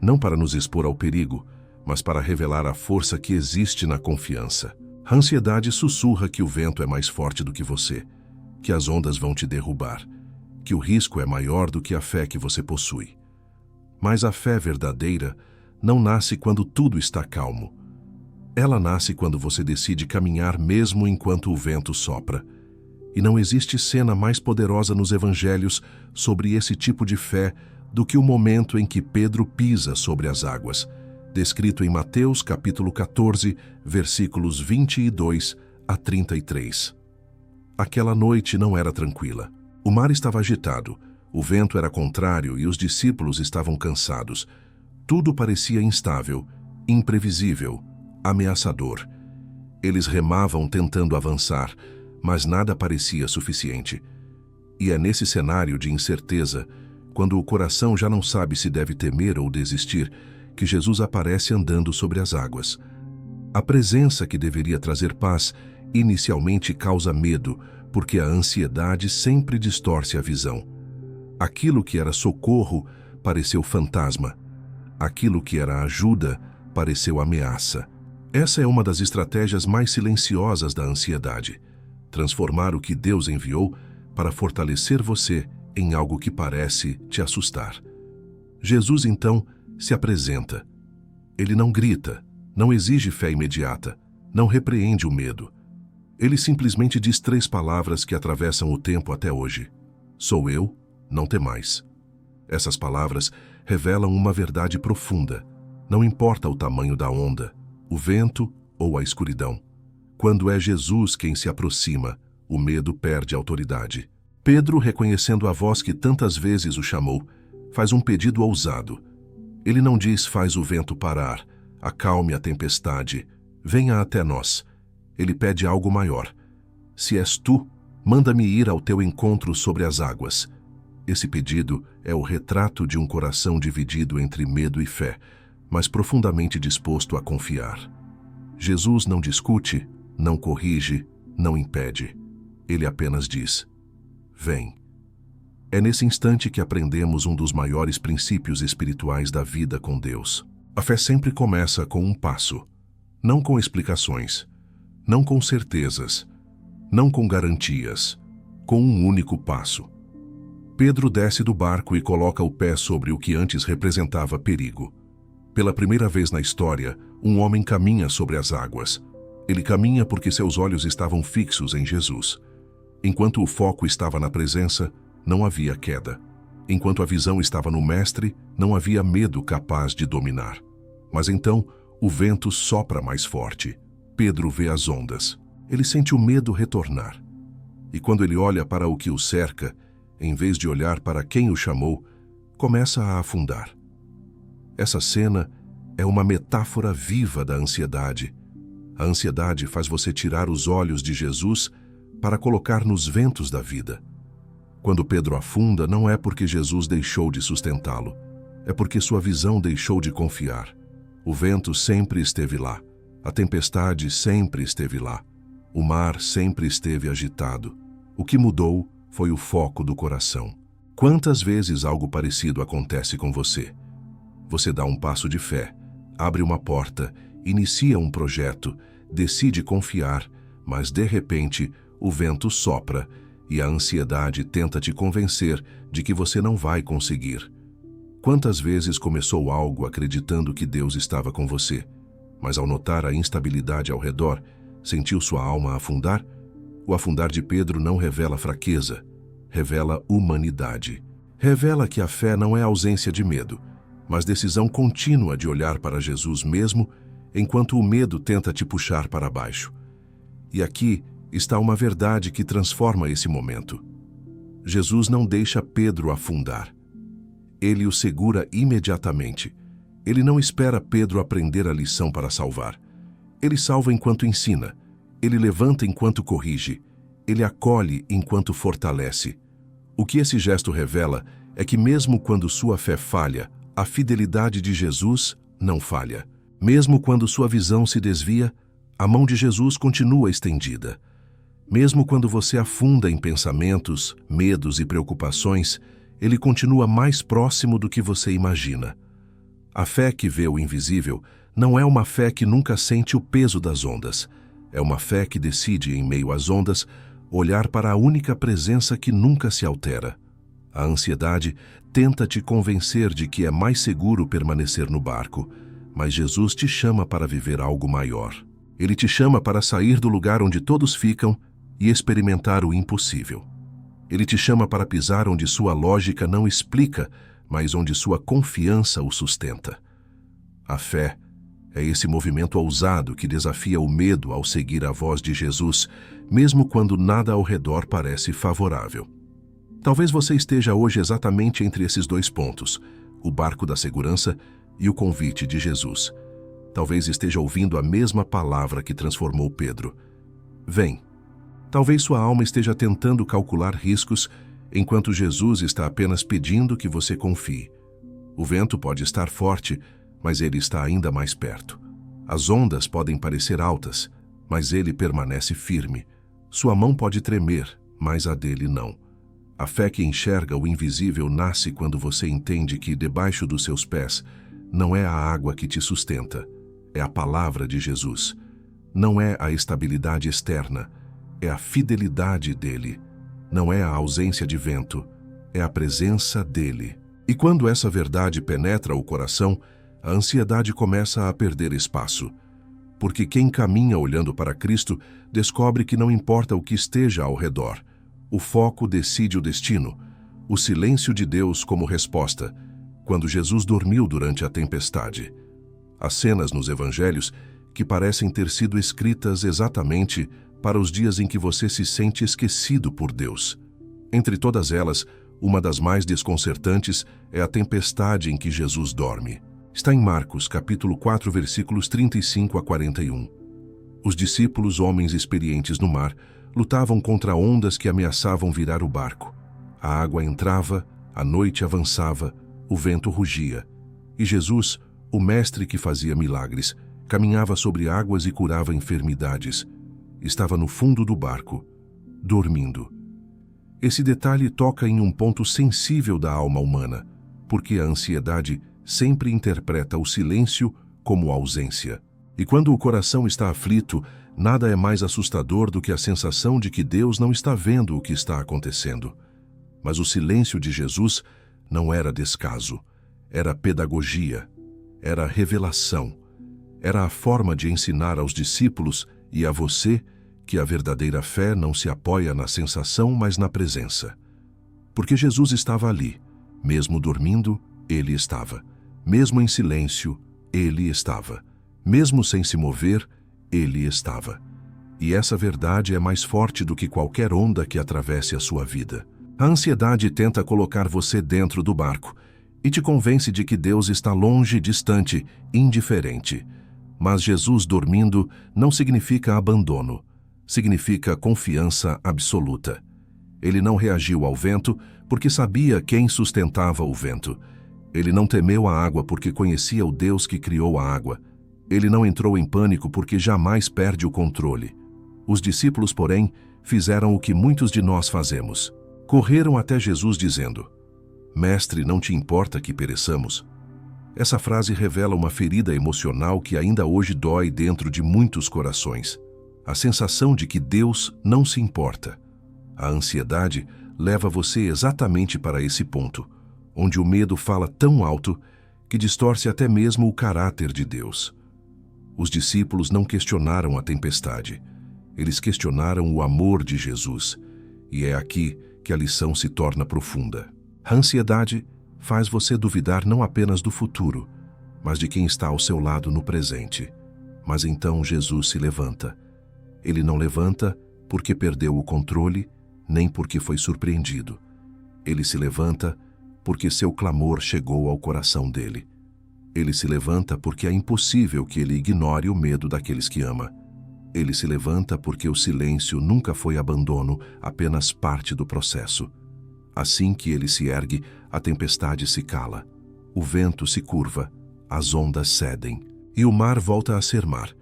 não para nos expor ao perigo, mas para revelar a força que existe na confiança. A ansiedade sussurra que o vento é mais forte do que você, que as ondas vão te derrubar, que o risco é maior do que a fé que você possui. Mas a fé verdadeira não nasce quando tudo está calmo. Ela nasce quando você decide caminhar mesmo enquanto o vento sopra. E não existe cena mais poderosa nos evangelhos sobre esse tipo de fé do que o momento em que Pedro pisa sobre as águas, descrito em Mateus capítulo 14, versículos 22 a 33. Aquela noite não era tranquila. O mar estava agitado, o vento era contrário e os discípulos estavam cansados. Tudo parecia instável, imprevisível, ameaçador. Eles remavam tentando avançar, mas nada parecia suficiente. E é nesse cenário de incerteza, quando o coração já não sabe se deve temer ou desistir, que Jesus aparece andando sobre as águas. A presença que deveria trazer paz inicialmente causa medo, porque a ansiedade sempre distorce a visão. Aquilo que era socorro pareceu fantasma. Aquilo que era ajuda pareceu ameaça. Essa é uma das estratégias mais silenciosas da ansiedade. Transformar o que Deus enviou para fortalecer você em algo que parece te assustar. Jesus, então, se apresenta. Ele não grita, não exige fé imediata, não repreende o medo. Ele simplesmente diz 3 palavras que atravessam o tempo até hoje. Sou eu, não temais. Essas palavras revelam uma verdade profunda. Não importa o tamanho da onda, o vento ou a escuridão. Quando é Jesus quem se aproxima, o medo perde autoridade. Pedro, reconhecendo a voz que tantas vezes o chamou, faz um pedido ousado. Ele não diz: faz o vento parar, acalme a tempestade, venha até nós. Ele pede algo maior. Se és tu, manda-me ir ao teu encontro sobre as águas. Esse pedido é o retrato de um coração dividido entre medo e fé, mas profundamente disposto a confiar. Jesus não discute, não corrige, não impede. Ele apenas diz: vem. É nesse instante que aprendemos um dos maiores princípios espirituais da vida com Deus. A fé sempre começa com um passo, não com explicações, não com certezas, não com garantias, com um único passo. Pedro desce do barco e coloca o pé sobre o que antes representava perigo. Pela primeira vez na história, um homem caminha sobre as águas. Ele caminha porque seus olhos estavam fixos em Jesus. Enquanto o foco estava na presença, não havia queda. Enquanto a visão estava no Mestre, não havia medo capaz de dominar. Mas então, o vento sopra mais forte. Pedro vê as ondas. Ele sente o medo retornar. E quando ele olha para o que o cerca, em vez de olhar para quem o chamou, começa a afundar. Essa cena é uma metáfora viva da ansiedade. A ansiedade faz você tirar os olhos de Jesus para colocar nos ventos da vida. Quando Pedro afunda, não é porque Jesus deixou de sustentá-lo, é porque sua visão deixou de confiar. O vento sempre esteve lá, a tempestade sempre esteve lá, o mar sempre esteve agitado. O que mudou foi o foco do coração. Quantas vezes algo parecido acontece com você? Você dá um passo de fé, abre uma porta, inicia um projeto, decide confiar, mas de repente o vento sopra e a ansiedade tenta te convencer de que você não vai conseguir. Quantas vezes começou algo acreditando que Deus estava com você, mas ao notar a instabilidade ao redor, sentiu sua alma afundar? O afundar de Pedro não revela fraqueza, revela humanidade. Revela que a fé não é ausência de medo, mas decisão contínua de olhar para Jesus mesmo, enquanto o medo tenta te puxar para baixo. E aqui está uma verdade que transforma esse momento. Jesus não deixa Pedro afundar. Ele o segura imediatamente. Ele não espera Pedro aprender a lição para salvar. Ele salva enquanto ensina. Ele levanta enquanto corrige. Ele acolhe enquanto fortalece. O que esse gesto revela é que mesmo quando sua fé falha, a fidelidade de Jesus não falha. Mesmo quando sua visão se desvia, a mão de Jesus continua estendida. Mesmo quando você afunda em pensamentos, medos e preocupações, ele continua mais próximo do que você imagina. A fé que vê o invisível não é uma fé que nunca sente o peso das ondas. É uma fé que decide, em meio às ondas, olhar para a única presença que nunca se altera. A ansiedade tenta te convencer de que é mais seguro permanecer no barco, mas Jesus te chama para viver algo maior. Ele te chama para sair do lugar onde todos ficam e experimentar o impossível. Ele te chama para pisar onde sua lógica não explica, mas onde sua confiança o sustenta. A fé é esse movimento ousado que desafia o medo ao seguir a voz de Jesus, mesmo quando nada ao redor parece favorável. Talvez você esteja hoje exatamente entre esses dois pontos, o barco da segurança e o convite de Jesus. Talvez esteja ouvindo a mesma palavra que transformou Pedro. Vem. Talvez sua alma esteja tentando calcular riscos, enquanto Jesus está apenas pedindo que você confie. O vento pode estar forte, mas ele está ainda mais perto. As ondas podem parecer altas, mas ele permanece firme. Sua mão pode tremer, mas a dele não. A fé que enxerga o invisível nasce quando você entende que, debaixo dos seus pés, não é a água que te sustenta, é a palavra de Jesus. Não é a estabilidade externa, é a fidelidade dele. Não é a ausência de vento, é a presença dele. E quando essa verdade penetra o coração, a ansiedade começa a perder espaço. Porque quem caminha olhando para Cristo descobre que não importa o que esteja ao redor. O foco decide o destino, o silêncio de Deus como resposta, quando Jesus dormiu durante a tempestade. Há cenas nos evangelhos que parecem ter sido escritas exatamente para os dias em que você se sente esquecido por Deus. Entre todas elas, uma das mais desconcertantes é a tempestade em que Jesus dorme. Está em Marcos, capítulo 4, versículos 35 a 41. Os discípulos, homens experientes no mar, lutavam contra ondas que ameaçavam virar o barco. A água entrava, a noite avançava, o vento rugia. E Jesus, o mestre que fazia milagres, caminhava sobre águas e curava enfermidades. Estava no fundo do barco, dormindo. Esse detalhe toca em um ponto sensível da alma humana, porque a ansiedade sempre interpreta o silêncio como ausência. E quando o coração está aflito, nada é mais assustador do que a sensação de que Deus não está vendo o que está acontecendo. Mas o silêncio de Jesus não era descaso, era pedagogia, era revelação. Era a forma de ensinar aos discípulos e a você que a verdadeira fé não se apoia na sensação, mas na presença. Porque Jesus estava ali, mesmo dormindo, ele estava. Mesmo em silêncio, ele estava. Mesmo sem se mover, ele estava. E essa verdade é mais forte do que qualquer onda que atravesse a sua vida. A ansiedade tenta colocar você dentro do barco e te convence de que Deus está longe, distante, indiferente. Mas Jesus dormindo não significa abandono, significa confiança absoluta. Ele não reagiu ao vento porque sabia quem sustentava o vento. Ele não temeu a água porque conhecia o Deus que criou a água. Ele não entrou em pânico porque jamais perde o controle. Os discípulos, porém, fizeram o que muitos de nós fazemos. Correram até Jesus dizendo: "Mestre, não te importa que pereçamos?" Essa frase revela uma ferida emocional que ainda hoje dói dentro de muitos corações. A sensação de que Deus não se importa. A ansiedade leva você exatamente para esse ponto, onde o medo fala tão alto que distorce até mesmo o caráter de Deus. Os discípulos não questionaram a tempestade. Eles questionaram o amor de Jesus. E é aqui que a lição se torna profunda. A ansiedade faz você duvidar não apenas do futuro, mas de quem está ao seu lado no presente. Mas então Jesus se levanta. Ele não levanta porque perdeu o controle, nem porque foi surpreendido. Ele se levanta porque seu clamor chegou ao coração dele. Ele se levanta porque é impossível que ele ignore o medo daqueles que ama. Ele se levanta porque o silêncio nunca foi abandono, apenas parte do processo. Assim que ele se ergue, a tempestade se cala, o vento se curva, as ondas cedem, e o mar volta a ser mar.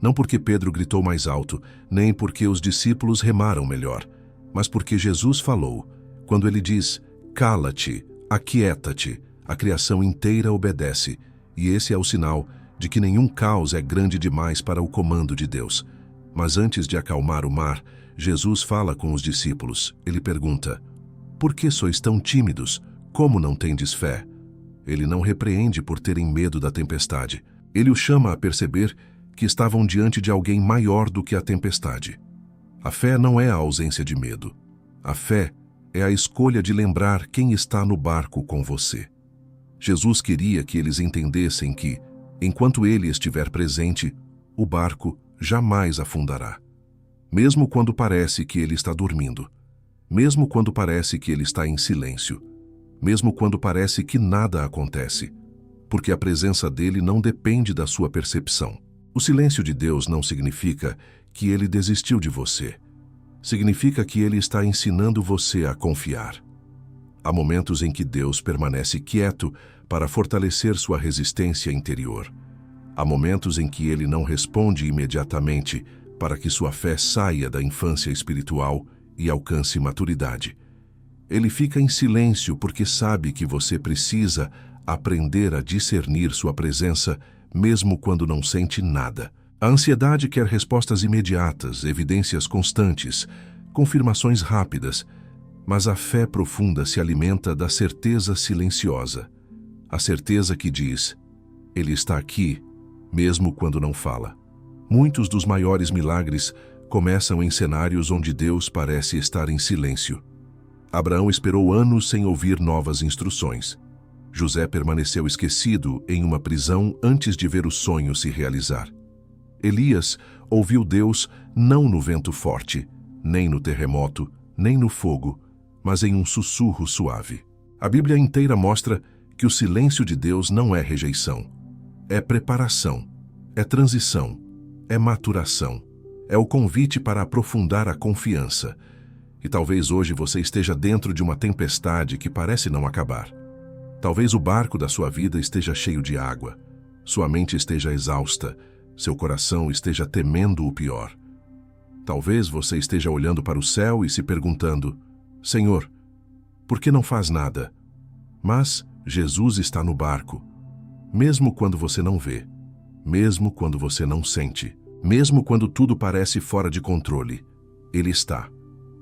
Não porque Pedro gritou mais alto, nem porque os discípulos remaram melhor, mas porque Jesus falou. Quando ele diz: "Cala-te, aquieta-te", a criação inteira obedece, e esse é o sinal de que nenhum caos é grande demais para o comando de Deus. Mas antes de acalmar o mar, Jesus fala com os discípulos. Ele pergunta: "Por que sois tão tímidos? Como não tendes fé?" Ele não repreende por terem medo da tempestade. Ele os chama a perceber que estavam diante de alguém maior do que a tempestade. A fé não é a ausência de medo. A fé é a escolha de lembrar quem está no barco com você. Jesus queria que eles entendessem que, enquanto ele estiver presente, o barco jamais afundará. Mesmo quando parece que ele está dormindo. Mesmo quando parece que ele está em silêncio. Mesmo quando parece que nada acontece. Porque a presença dele não depende da sua percepção. O silêncio de Deus não significa que ele desistiu de você. Significa que ele está ensinando você a confiar. Há momentos em que Deus permanece quieto para fortalecer sua resistência interior. Há momentos em que ele não responde imediatamente para que sua fé saia da infância espiritual e alcance maturidade. Ele fica em silêncio porque sabe que você precisa aprender a discernir sua presença mesmo quando não sente nada. A ansiedade quer respostas imediatas, evidências constantes, confirmações rápidas, mas a fé profunda se alimenta da certeza silenciosa. A certeza que diz: "Ele está aqui", mesmo quando não fala. Muitos dos maiores milagres começam em cenários onde Deus parece estar em silêncio. Abraão esperou anos sem ouvir novas instruções. José permaneceu esquecido em uma prisão antes de ver o sonho se realizar. Elias ouviu Deus não no vento forte, nem no terremoto, nem no fogo, mas em um sussurro suave. A Bíblia inteira mostra que o silêncio de Deus não é rejeição. É preparação, é transição, é maturação. É o convite para aprofundar a confiança. E talvez hoje você esteja dentro de uma tempestade que parece não acabar. Talvez o barco da sua vida esteja cheio de água. Sua mente esteja exausta. Seu coração esteja temendo o pior. Talvez você esteja olhando para o céu e se perguntando: Senhor, por que não faz nada? Mas Jesus está no barco. Mesmo quando você não vê. Mesmo quando você não sente. Mesmo quando tudo parece fora de controle. Ele está.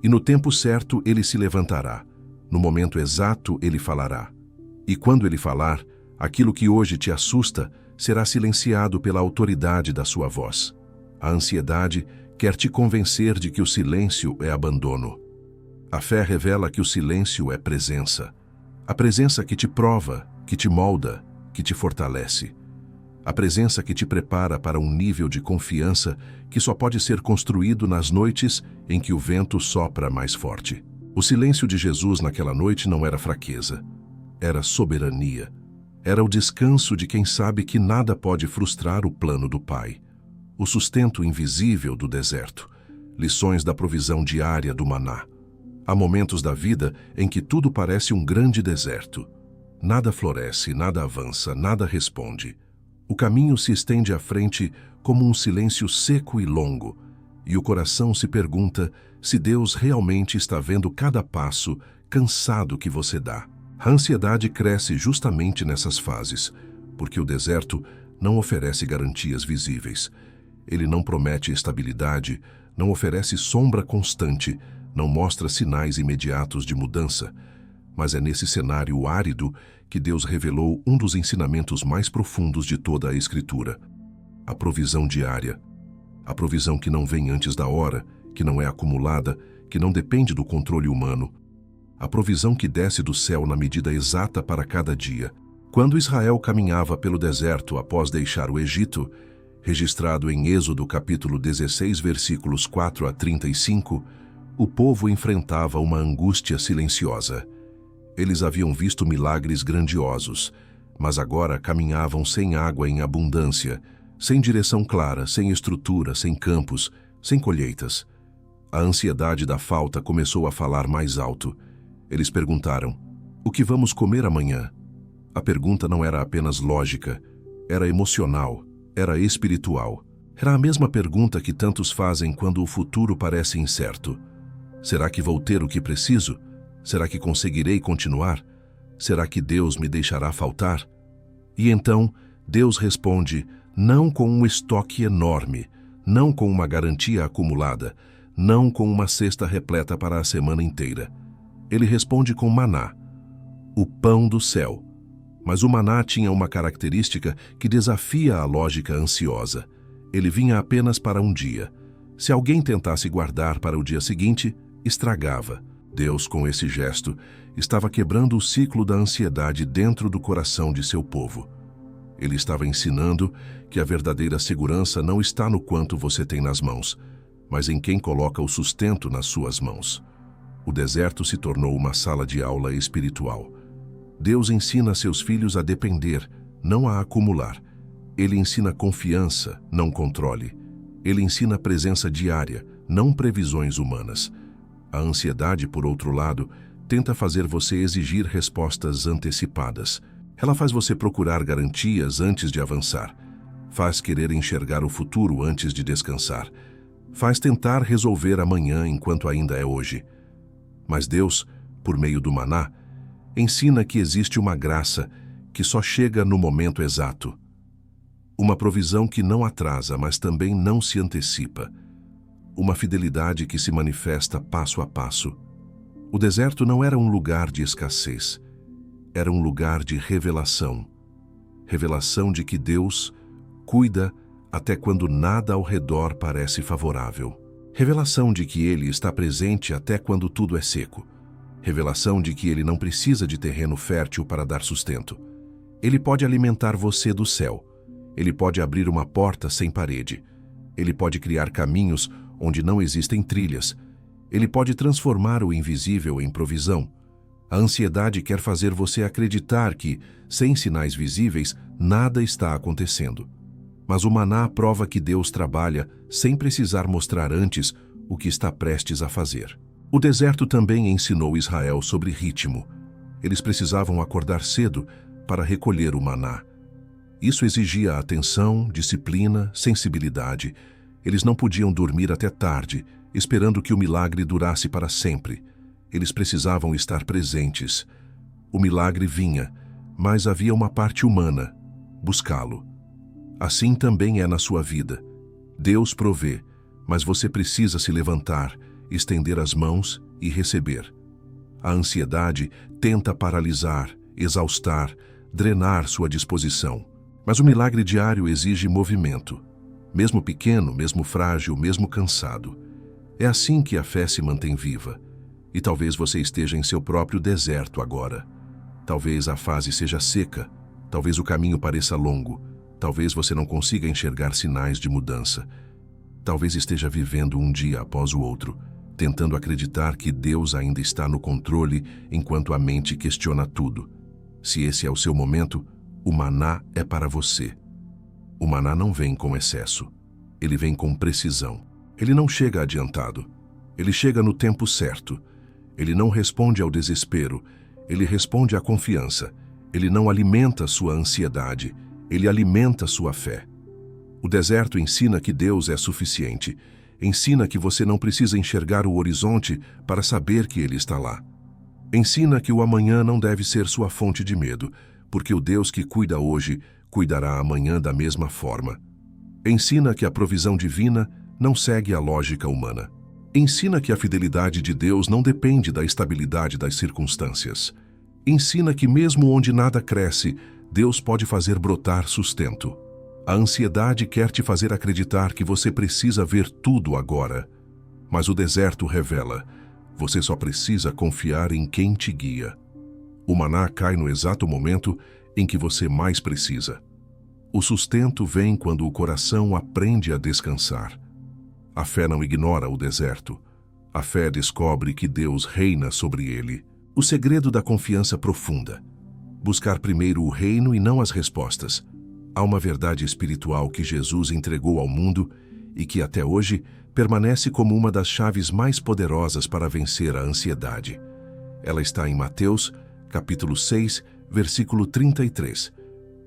E no tempo certo, ele se levantará. No momento exato, ele falará. E quando ele falar, aquilo que hoje te assusta será silenciado pela autoridade da sua voz. A ansiedade quer te convencer de que o silêncio é abandono. A fé revela que o silêncio é presença. A presença que te prova, que te molda, que te fortalece. A presença que te prepara para um nível de confiança que só pode ser construído nas noites em que o vento sopra mais forte. O silêncio de Jesus naquela noite não era fraqueza, era soberania. Era o descanso de quem sabe que nada pode frustrar o plano do Pai. O sustento invisível do deserto, lições da provisão diária do maná. Há momentos da vida em que tudo parece um grande deserto. Nada floresce, nada avança, nada responde. O caminho se estende à frente como um silêncio seco e longo, e o coração se pergunta se Deus realmente está vendo cada passo cansado que você dá. A ansiedade cresce justamente nessas fases, porque o deserto não oferece garantias visíveis. Ele não promete estabilidade, não oferece sombra constante, não mostra sinais imediatos de mudança. Mas é nesse cenário árido que Deus revelou um dos ensinamentos mais profundos de toda a Escritura: a provisão diária. A provisão que não vem antes da hora, que não é acumulada, que não depende do controle humano. A provisão que desce do céu na medida exata para cada dia. Quando Israel caminhava pelo deserto após deixar o Egito, registrado em Êxodo capítulo 16, versículos 4 a 35, o povo enfrentava uma angústia silenciosa. Eles haviam visto milagres grandiosos, mas agora caminhavam sem água em abundância, sem direção clara, sem estrutura, sem campos, sem colheitas. A ansiedade da falta começou a falar mais alto. Eles perguntaram: o que vamos comer amanhã? A pergunta não era apenas lógica, era emocional, era espiritual. Era a mesma pergunta que tantos fazem quando o futuro parece incerto. Será que vou ter o que preciso? Será que conseguirei continuar? Será que Deus me deixará faltar? E então, Deus responde, não com um estoque enorme, não com uma garantia acumulada, não com uma cesta repleta para a semana inteira. Ele responde com maná, o pão do céu. Mas o maná tinha uma característica que desafia a lógica ansiosa. Ele vinha apenas para um dia. Se alguém tentasse guardar para o dia seguinte, estragava. Deus, com esse gesto, estava quebrando o ciclo da ansiedade dentro do coração de seu povo. Ele estava ensinando que a verdadeira segurança não está no quanto você tem nas mãos, mas em quem coloca o sustento nas suas mãos. O deserto se tornou uma sala de aula espiritual. Deus ensina seus filhos a depender, não a acumular. Ele ensina confiança, não controle. Ele ensina presença diária, não previsões humanas. A ansiedade, por outro lado, tenta fazer você exigir respostas antecipadas. Ela faz você procurar garantias antes de avançar. Faz querer enxergar o futuro antes de descansar. Faz tentar resolver amanhã enquanto ainda é hoje. Mas Deus, por meio do maná, ensina que existe uma graça que só chega no momento exato. Uma provisão que não atrasa, mas também não se antecipa. Uma fidelidade que se manifesta passo a passo. O deserto não era um lugar de escassez. Era um lugar de revelação. Revelação de que Deus cuida até quando nada ao redor parece favorável. Revelação de que Ele está presente até quando tudo é seco. Revelação de que Ele não precisa de terreno fértil para dar sustento. Ele pode alimentar você do céu. Ele pode abrir uma porta sem parede. Ele pode criar caminhos onde não existem trilhas. Ele pode transformar o invisível em provisão. A ansiedade quer fazer você acreditar que, sem sinais visíveis, nada está acontecendo. Mas o maná prova que Deus trabalha sem precisar mostrar antes o que está prestes a fazer. O deserto também ensinou Israel sobre ritmo. Eles precisavam acordar cedo para recolher o maná. Isso exigia atenção, disciplina, sensibilidade. Eles não podiam dormir até tarde, esperando que o milagre durasse para sempre. Eles precisavam estar presentes. O milagre vinha, mas havia uma parte humana: buscá-lo. Assim também é na sua vida. Deus provê, mas você precisa se levantar, estender as mãos e receber. A ansiedade tenta paralisar, exaustar, drenar sua disposição. Mas o milagre diário exige movimento. Mesmo pequeno, mesmo frágil, mesmo cansado. É assim que a fé se mantém viva. E talvez você esteja em seu próprio deserto agora. Talvez a fase seja seca. Talvez o caminho pareça longo. Talvez você não consiga enxergar sinais de mudança. Talvez esteja vivendo um dia após o outro, tentando acreditar que Deus ainda está no controle enquanto a mente questiona tudo. Se esse é o seu momento, o maná é para você. O maná não vem com excesso. Ele vem com precisão. Ele não chega adiantado. Ele chega no tempo certo. Ele não responde ao desespero. Ele responde à confiança. Ele não alimenta sua ansiedade. Ele alimenta sua fé. O deserto ensina que Deus é suficiente. Ensina que você não precisa enxergar o horizonte para saber que Ele está lá. Ensina que o amanhã não deve ser sua fonte de medo, porque o Deus que cuida hoje, cuidará amanhã da mesma forma. Ensina que a provisão divina não segue a lógica humana. Ensina que a fidelidade de Deus não depende da estabilidade das circunstâncias. Ensina que mesmo onde nada cresce, Deus pode fazer brotar sustento. A ansiedade quer te fazer acreditar que você precisa ver tudo agora. Mas o deserto revela: você só precisa confiar em quem te guia. O maná cai no exato momento em que você mais precisa. O sustento vem quando o coração aprende a descansar. A fé não ignora o deserto. A fé descobre que Deus reina sobre ele. O segredo da confiança profunda: buscar primeiro o reino e não as respostas. Há uma verdade espiritual que Jesus entregou ao mundo e que até hoje permanece como uma das chaves mais poderosas para vencer a ansiedade. Ela está em Mateus, capítulo 6, versículo 33.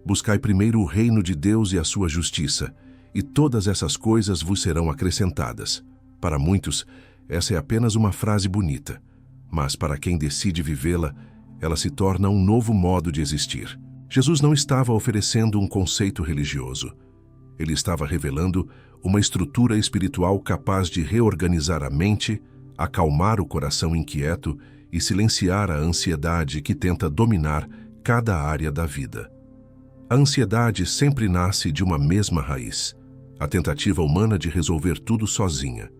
Buscai primeiro o reino de Deus e a sua justiça, e todas essas coisas vos serão acrescentadas. Para muitos, essa é apenas uma frase bonita, mas para quem decide vivê-la, ela se torna um novo modo de existir. Jesus não estava oferecendo um conceito religioso. Ele estava revelando uma estrutura espiritual capaz de reorganizar a mente, acalmar o coração inquieto e silenciar a ansiedade que tenta dominar cada área da vida. A ansiedade sempre nasce de uma mesma raiz: a tentativa humana de resolver tudo sozinha.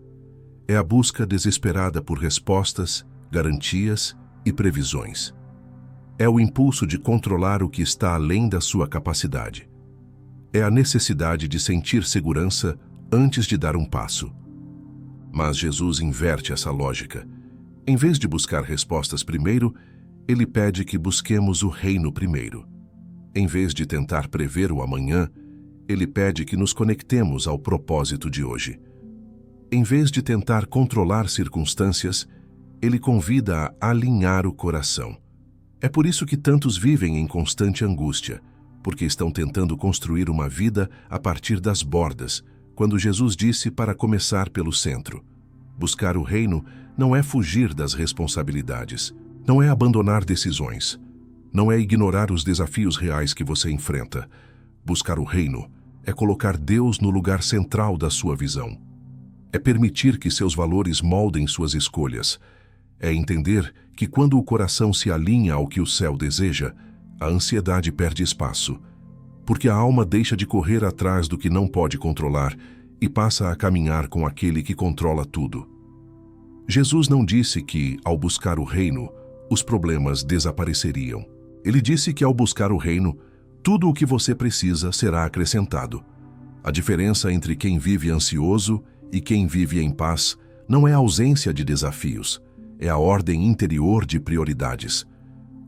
É a busca desesperada por respostas, garantias e previsões. É o impulso de controlar o que está além da sua capacidade. É a necessidade de sentir segurança antes de dar um passo. Mas Jesus inverte essa lógica. Em vez de buscar respostas primeiro, ele pede que busquemos o reino primeiro. Em vez de tentar prever o amanhã, ele pede que nos conectemos ao propósito de hoje. Em vez de tentar controlar circunstâncias, ele convida a alinhar o coração. É por isso que tantos vivem em constante angústia, porque estão tentando construir uma vida a partir das bordas, quando Jesus disse para começar pelo centro. Buscar o reino não é fugir das responsabilidades, não é abandonar decisões, não é ignorar os desafios reais que você enfrenta. Buscar o reino é colocar Deus no lugar central da sua visão. É permitir que seus valores moldem suas escolhas. É entender que quando o coração se alinha ao que o céu deseja, a ansiedade perde espaço, porque a alma deixa de correr atrás do que não pode controlar e passa a caminhar com aquele que controla tudo. Jesus não disse que, ao buscar o reino, os problemas desapareceriam. Ele disse que, ao buscar o reino, tudo o que você precisa será acrescentado. A diferença entre quem vive ansioso e quem vive em paz não é a ausência de desafios, é a ordem interior de prioridades.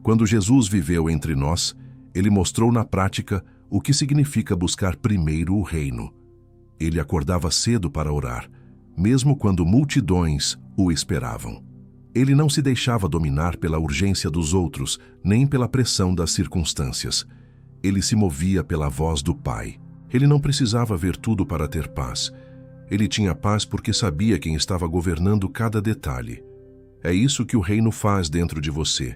Quando Jesus viveu entre nós, ele mostrou na prática o que significa buscar primeiro o reino. Ele acordava cedo para orar, mesmo quando multidões o esperavam. Ele não se deixava dominar pela urgência dos outros, nem pela pressão das circunstâncias. Ele se movia pela voz do Pai. Ele não precisava ver tudo para ter paz. Ele tinha paz porque sabia quem estava governando cada detalhe. É isso que o reino faz dentro de você.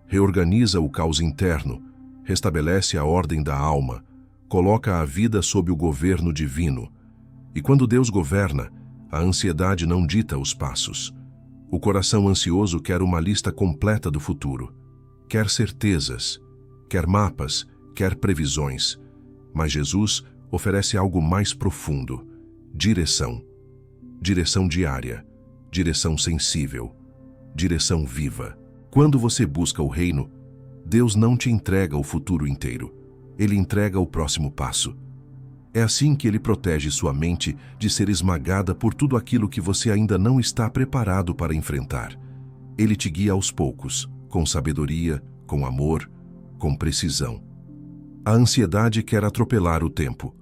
Reorganiza o caos interno, restabelece a ordem da alma, coloca a vida sob o governo divino. E quando Deus governa, a ansiedade não dita os passos. O coração ansioso quer uma lista completa do futuro. Quer certezas, quer mapas, quer previsões. Mas Jesus oferece algo mais profundo: direção. Direção diária, direção sensível, direção viva. Quando você busca o reino, Deus não te entrega o futuro inteiro. Ele entrega o próximo passo. É assim que ele protege sua mente de ser esmagada por tudo aquilo que você ainda não está preparado para enfrentar. Ele te guia aos poucos, com sabedoria, com amor, com precisão. A ansiedade quer atropelar o tempo.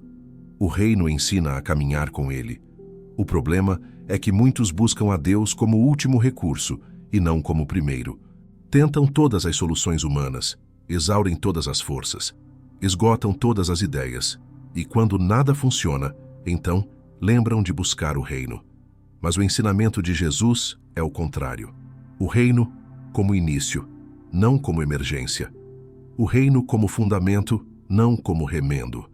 O reino ensina a caminhar com ele. O problema é que muitos buscam a Deus como último recurso e não como primeiro. Tentam todas as soluções humanas, exaurem todas as forças, esgotam todas as ideias. E quando nada funciona, então lembram de buscar o reino. Mas o ensinamento de Jesus é o contrário. O reino como início, não como emergência. O reino como fundamento, não como remendo.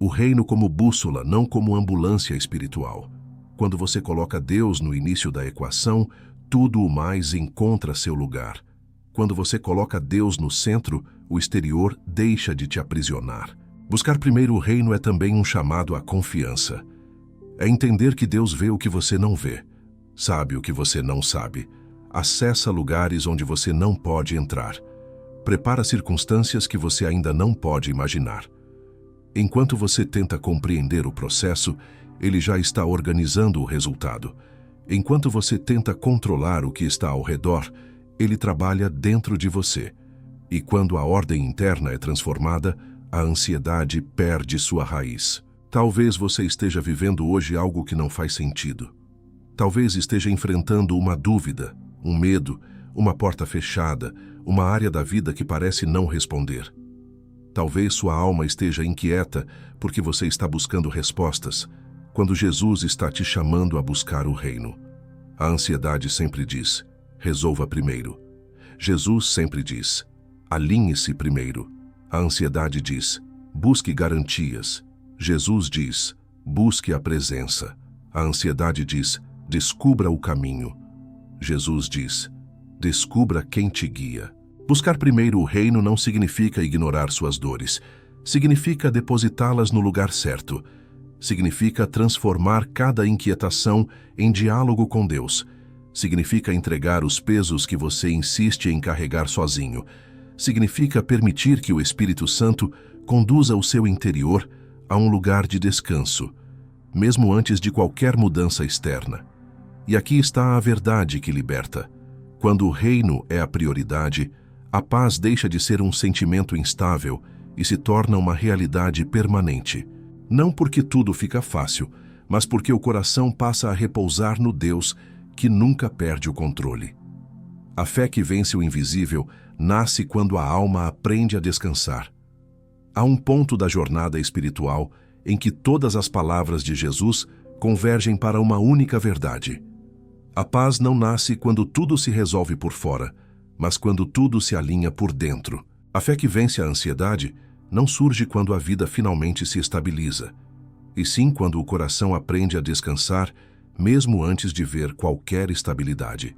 O reino como bússola, não como ambulância espiritual. Quando você coloca Deus no início da equação, tudo o mais encontra seu lugar. Quando você coloca Deus no centro, o exterior deixa de te aprisionar. Buscar primeiro o reino é também um chamado à confiança. É entender que Deus vê o que você não vê, sabe o que você não sabe, acessa lugares onde você não pode entrar, prepara circunstâncias que você ainda não pode imaginar. Enquanto você tenta compreender o processo, ele já está organizando o resultado. Enquanto você tenta controlar o que está ao redor, ele trabalha dentro de você. E quando a ordem interna é transformada, a ansiedade perde sua raiz. Talvez você esteja vivendo hoje algo que não faz sentido. Talvez esteja enfrentando uma dúvida, um medo, uma porta fechada, uma área da vida que parece não responder. Talvez sua alma esteja inquieta porque você está buscando respostas, quando Jesus está te chamando a buscar o reino. A ansiedade sempre diz: resolva primeiro. Jesus sempre diz: alinhe-se primeiro. A ansiedade diz: busque garantias. Jesus diz: busque a presença. A ansiedade diz: descubra o caminho. Jesus diz: descubra quem te guia. Buscar primeiro o reino não significa ignorar suas dores. Significa depositá-las no lugar certo. Significa transformar cada inquietação em diálogo com Deus. Significa entregar os pesos que você insiste em carregar sozinho. Significa permitir que o Espírito Santo conduza o seu interior a um lugar de descanso, mesmo antes de qualquer mudança externa. E aqui está a verdade que liberta. Quando o reino é a prioridade, a paz deixa de ser um sentimento instável e se torna uma realidade permanente. Não porque tudo fica fácil, mas porque o coração passa a repousar no Deus que nunca perde o controle. A fé que vence o invisível nasce quando a alma aprende a descansar. Há um ponto da jornada espiritual em que todas as palavras de Jesus convergem para uma única verdade. A paz não nasce quando tudo se resolve por fora, mas quando tudo se alinha por dentro. A fé que vence a ansiedade não surge quando a vida finalmente se estabiliza, e sim quando o coração aprende a descansar, mesmo antes de ver qualquer estabilidade.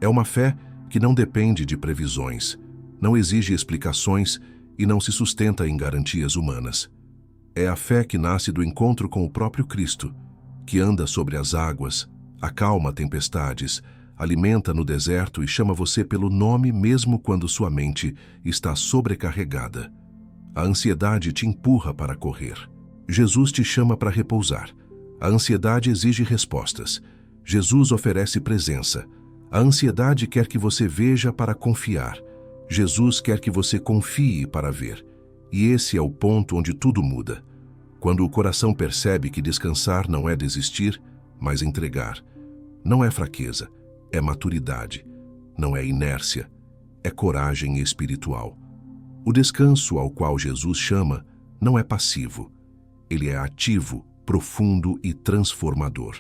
É uma fé que não depende de previsões, não exige explicações e não se sustenta em garantias humanas. É a fé que nasce do encontro com o próprio Cristo, que anda sobre as águas, acalma tempestades, alimenta no deserto e chama você pelo nome mesmo quando sua mente está sobrecarregada. A ansiedade te empurra para correr. Jesus te chama para repousar. A ansiedade exige respostas. Jesus oferece presença. A ansiedade quer que você veja para confiar. Jesus quer que você confie para ver. E esse é o ponto onde tudo muda. Quando o coração percebe que descansar não é desistir, mas entregar. Não é fraqueza, é maturidade. Não é inércia, é coragem espiritual. O descanso ao qual Jesus chama não é passivo. Ele é ativo, profundo e transformador.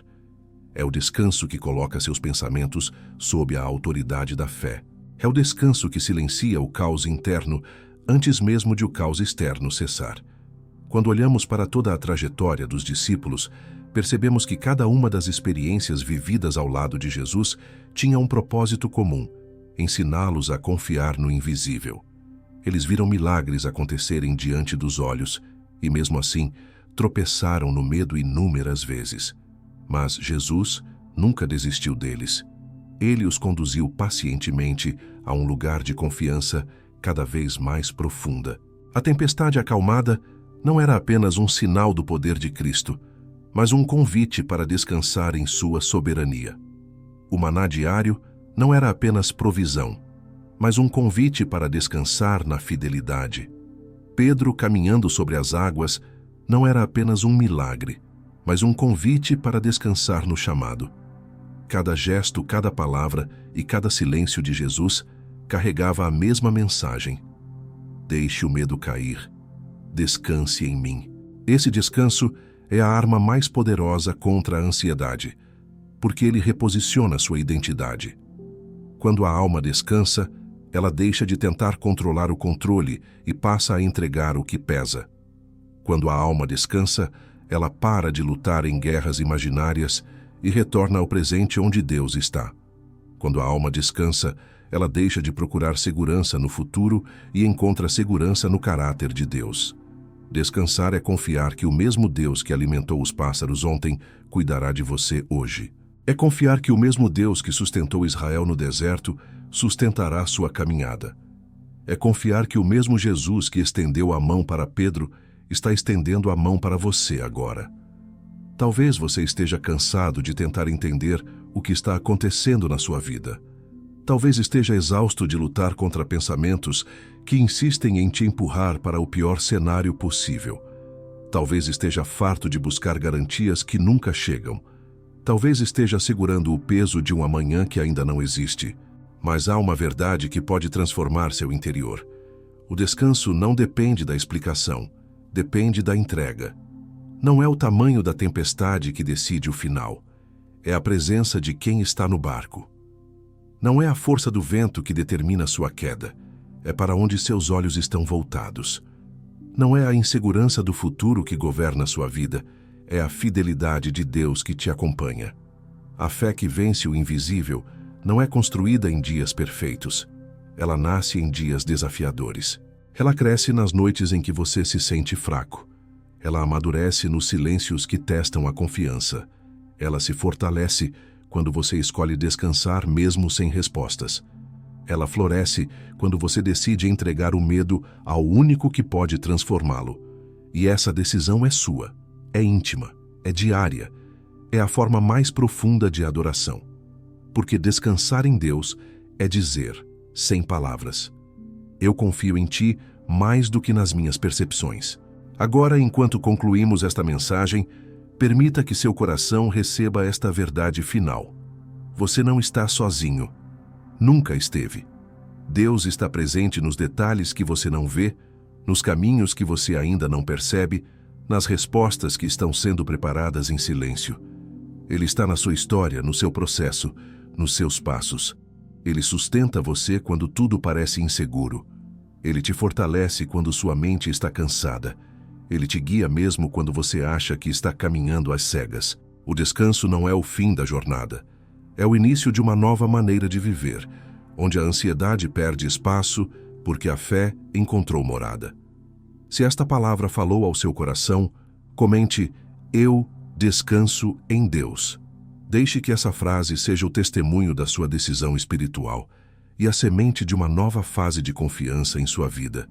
É o descanso que coloca seus pensamentos sob a autoridade da fé. É o descanso que silencia o caos interno antes mesmo de o caos externo cessar. Quando olhamos para toda a trajetória dos discípulos, percebemos que cada uma das experiências vividas ao lado de Jesus tinha um propósito comum: ensiná-los a confiar no invisível. Eles viram milagres acontecerem diante dos olhos e, mesmo assim, tropeçaram no medo inúmeras vezes. Mas Jesus nunca desistiu deles. Ele os conduziu pacientemente a um lugar de confiança cada vez mais profunda. A tempestade acalmada não era apenas um sinal do poder de Cristo, mas um convite para descansar em sua soberania. O maná diário não era apenas provisão, mas um convite para descansar na fidelidade. Pedro caminhando sobre as águas não era apenas um milagre, mas um convite para descansar no chamado. Cada gesto, cada palavra e cada silêncio de Jesus carregava a mesma mensagem: deixe o medo cair, descanse em mim. Esse descanso é a arma mais poderosa contra a ansiedade, porque ele reposiciona sua identidade. Quando a alma descansa, ela deixa de tentar controlar o controle e passa a entregar o que pesa. Quando a alma descansa, ela para de lutar em guerras imaginárias e retorna ao presente onde Deus está. Quando a alma descansa, ela deixa de procurar segurança no futuro e encontra segurança no caráter de Deus. Descansar é confiar que o mesmo Deus que alimentou os pássaros ontem cuidará de você hoje. É confiar que o mesmo Deus que sustentou Israel no deserto sustentará sua caminhada. É confiar que o mesmo Jesus que estendeu a mão para Pedro está estendendo a mão para você agora. Talvez você esteja cansado de tentar entender o que está acontecendo na sua vida. Talvez esteja exausto de lutar contra pensamentos que insistem em te empurrar para o pior cenário possível. Talvez esteja farto de buscar garantias que nunca chegam. Talvez esteja segurando o peso de um amanhã que ainda não existe. Mas há uma verdade que pode transformar seu interior. O descanso não depende da explicação, depende da entrega. Não é o tamanho da tempestade que decide o final. É a presença de quem está no barco. Não é a força do vento que determina sua queda. É para onde seus olhos estão voltados. Não é a insegurança do futuro que governa sua vida. É a fidelidade de Deus que te acompanha. A fé que vence o invisível não é construída em dias perfeitos. Ela nasce em dias desafiadores. Ela cresce nas noites em que você se sente fraco. Ela amadurece nos silêncios que testam a confiança. Ela se fortalece quando você escolhe descansar mesmo sem respostas. Ela floresce quando você decide entregar o medo ao único que pode transformá-lo. E essa decisão é sua, é íntima, é diária, é a forma mais profunda de adoração. Porque descansar em Deus é dizer, sem palavras: eu confio em Ti mais do que nas minhas percepções. Agora, enquanto concluímos esta mensagem, permita que seu coração receba esta verdade final. Você não está sozinho. Nunca esteve. Deus está presente nos detalhes que você não vê, nos caminhos que você ainda não percebe, nas respostas que estão sendo preparadas em silêncio. Ele está na sua história, no seu processo, nos seus passos. Ele sustenta você quando tudo parece inseguro. Ele te fortalece quando sua mente está cansada. Ele te guia mesmo quando você acha que está caminhando às cegas. O descanso não é o fim da jornada. É o início de uma nova maneira de viver, onde a ansiedade perde espaço porque a fé encontrou morada. Se esta palavra falou ao seu coração, comente: eu descanso em Deus. Deixe que essa frase seja o testemunho da sua decisão espiritual e a semente de uma nova fase de confiança em sua vida.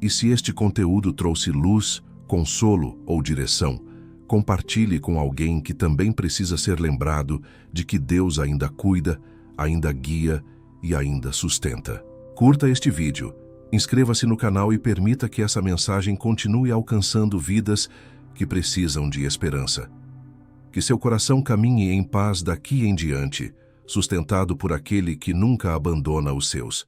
E se este conteúdo trouxe luz, consolo ou direção, Compartilhe com alguém que também precisa ser lembrado de que Deus ainda cuida, ainda guia e ainda sustenta. Curta este vídeo, inscreva-se no canal e permita que essa mensagem continue alcançando vidas que precisam de esperança. Que seu coração caminhe em paz daqui em diante, sustentado por aquele que nunca abandona os seus.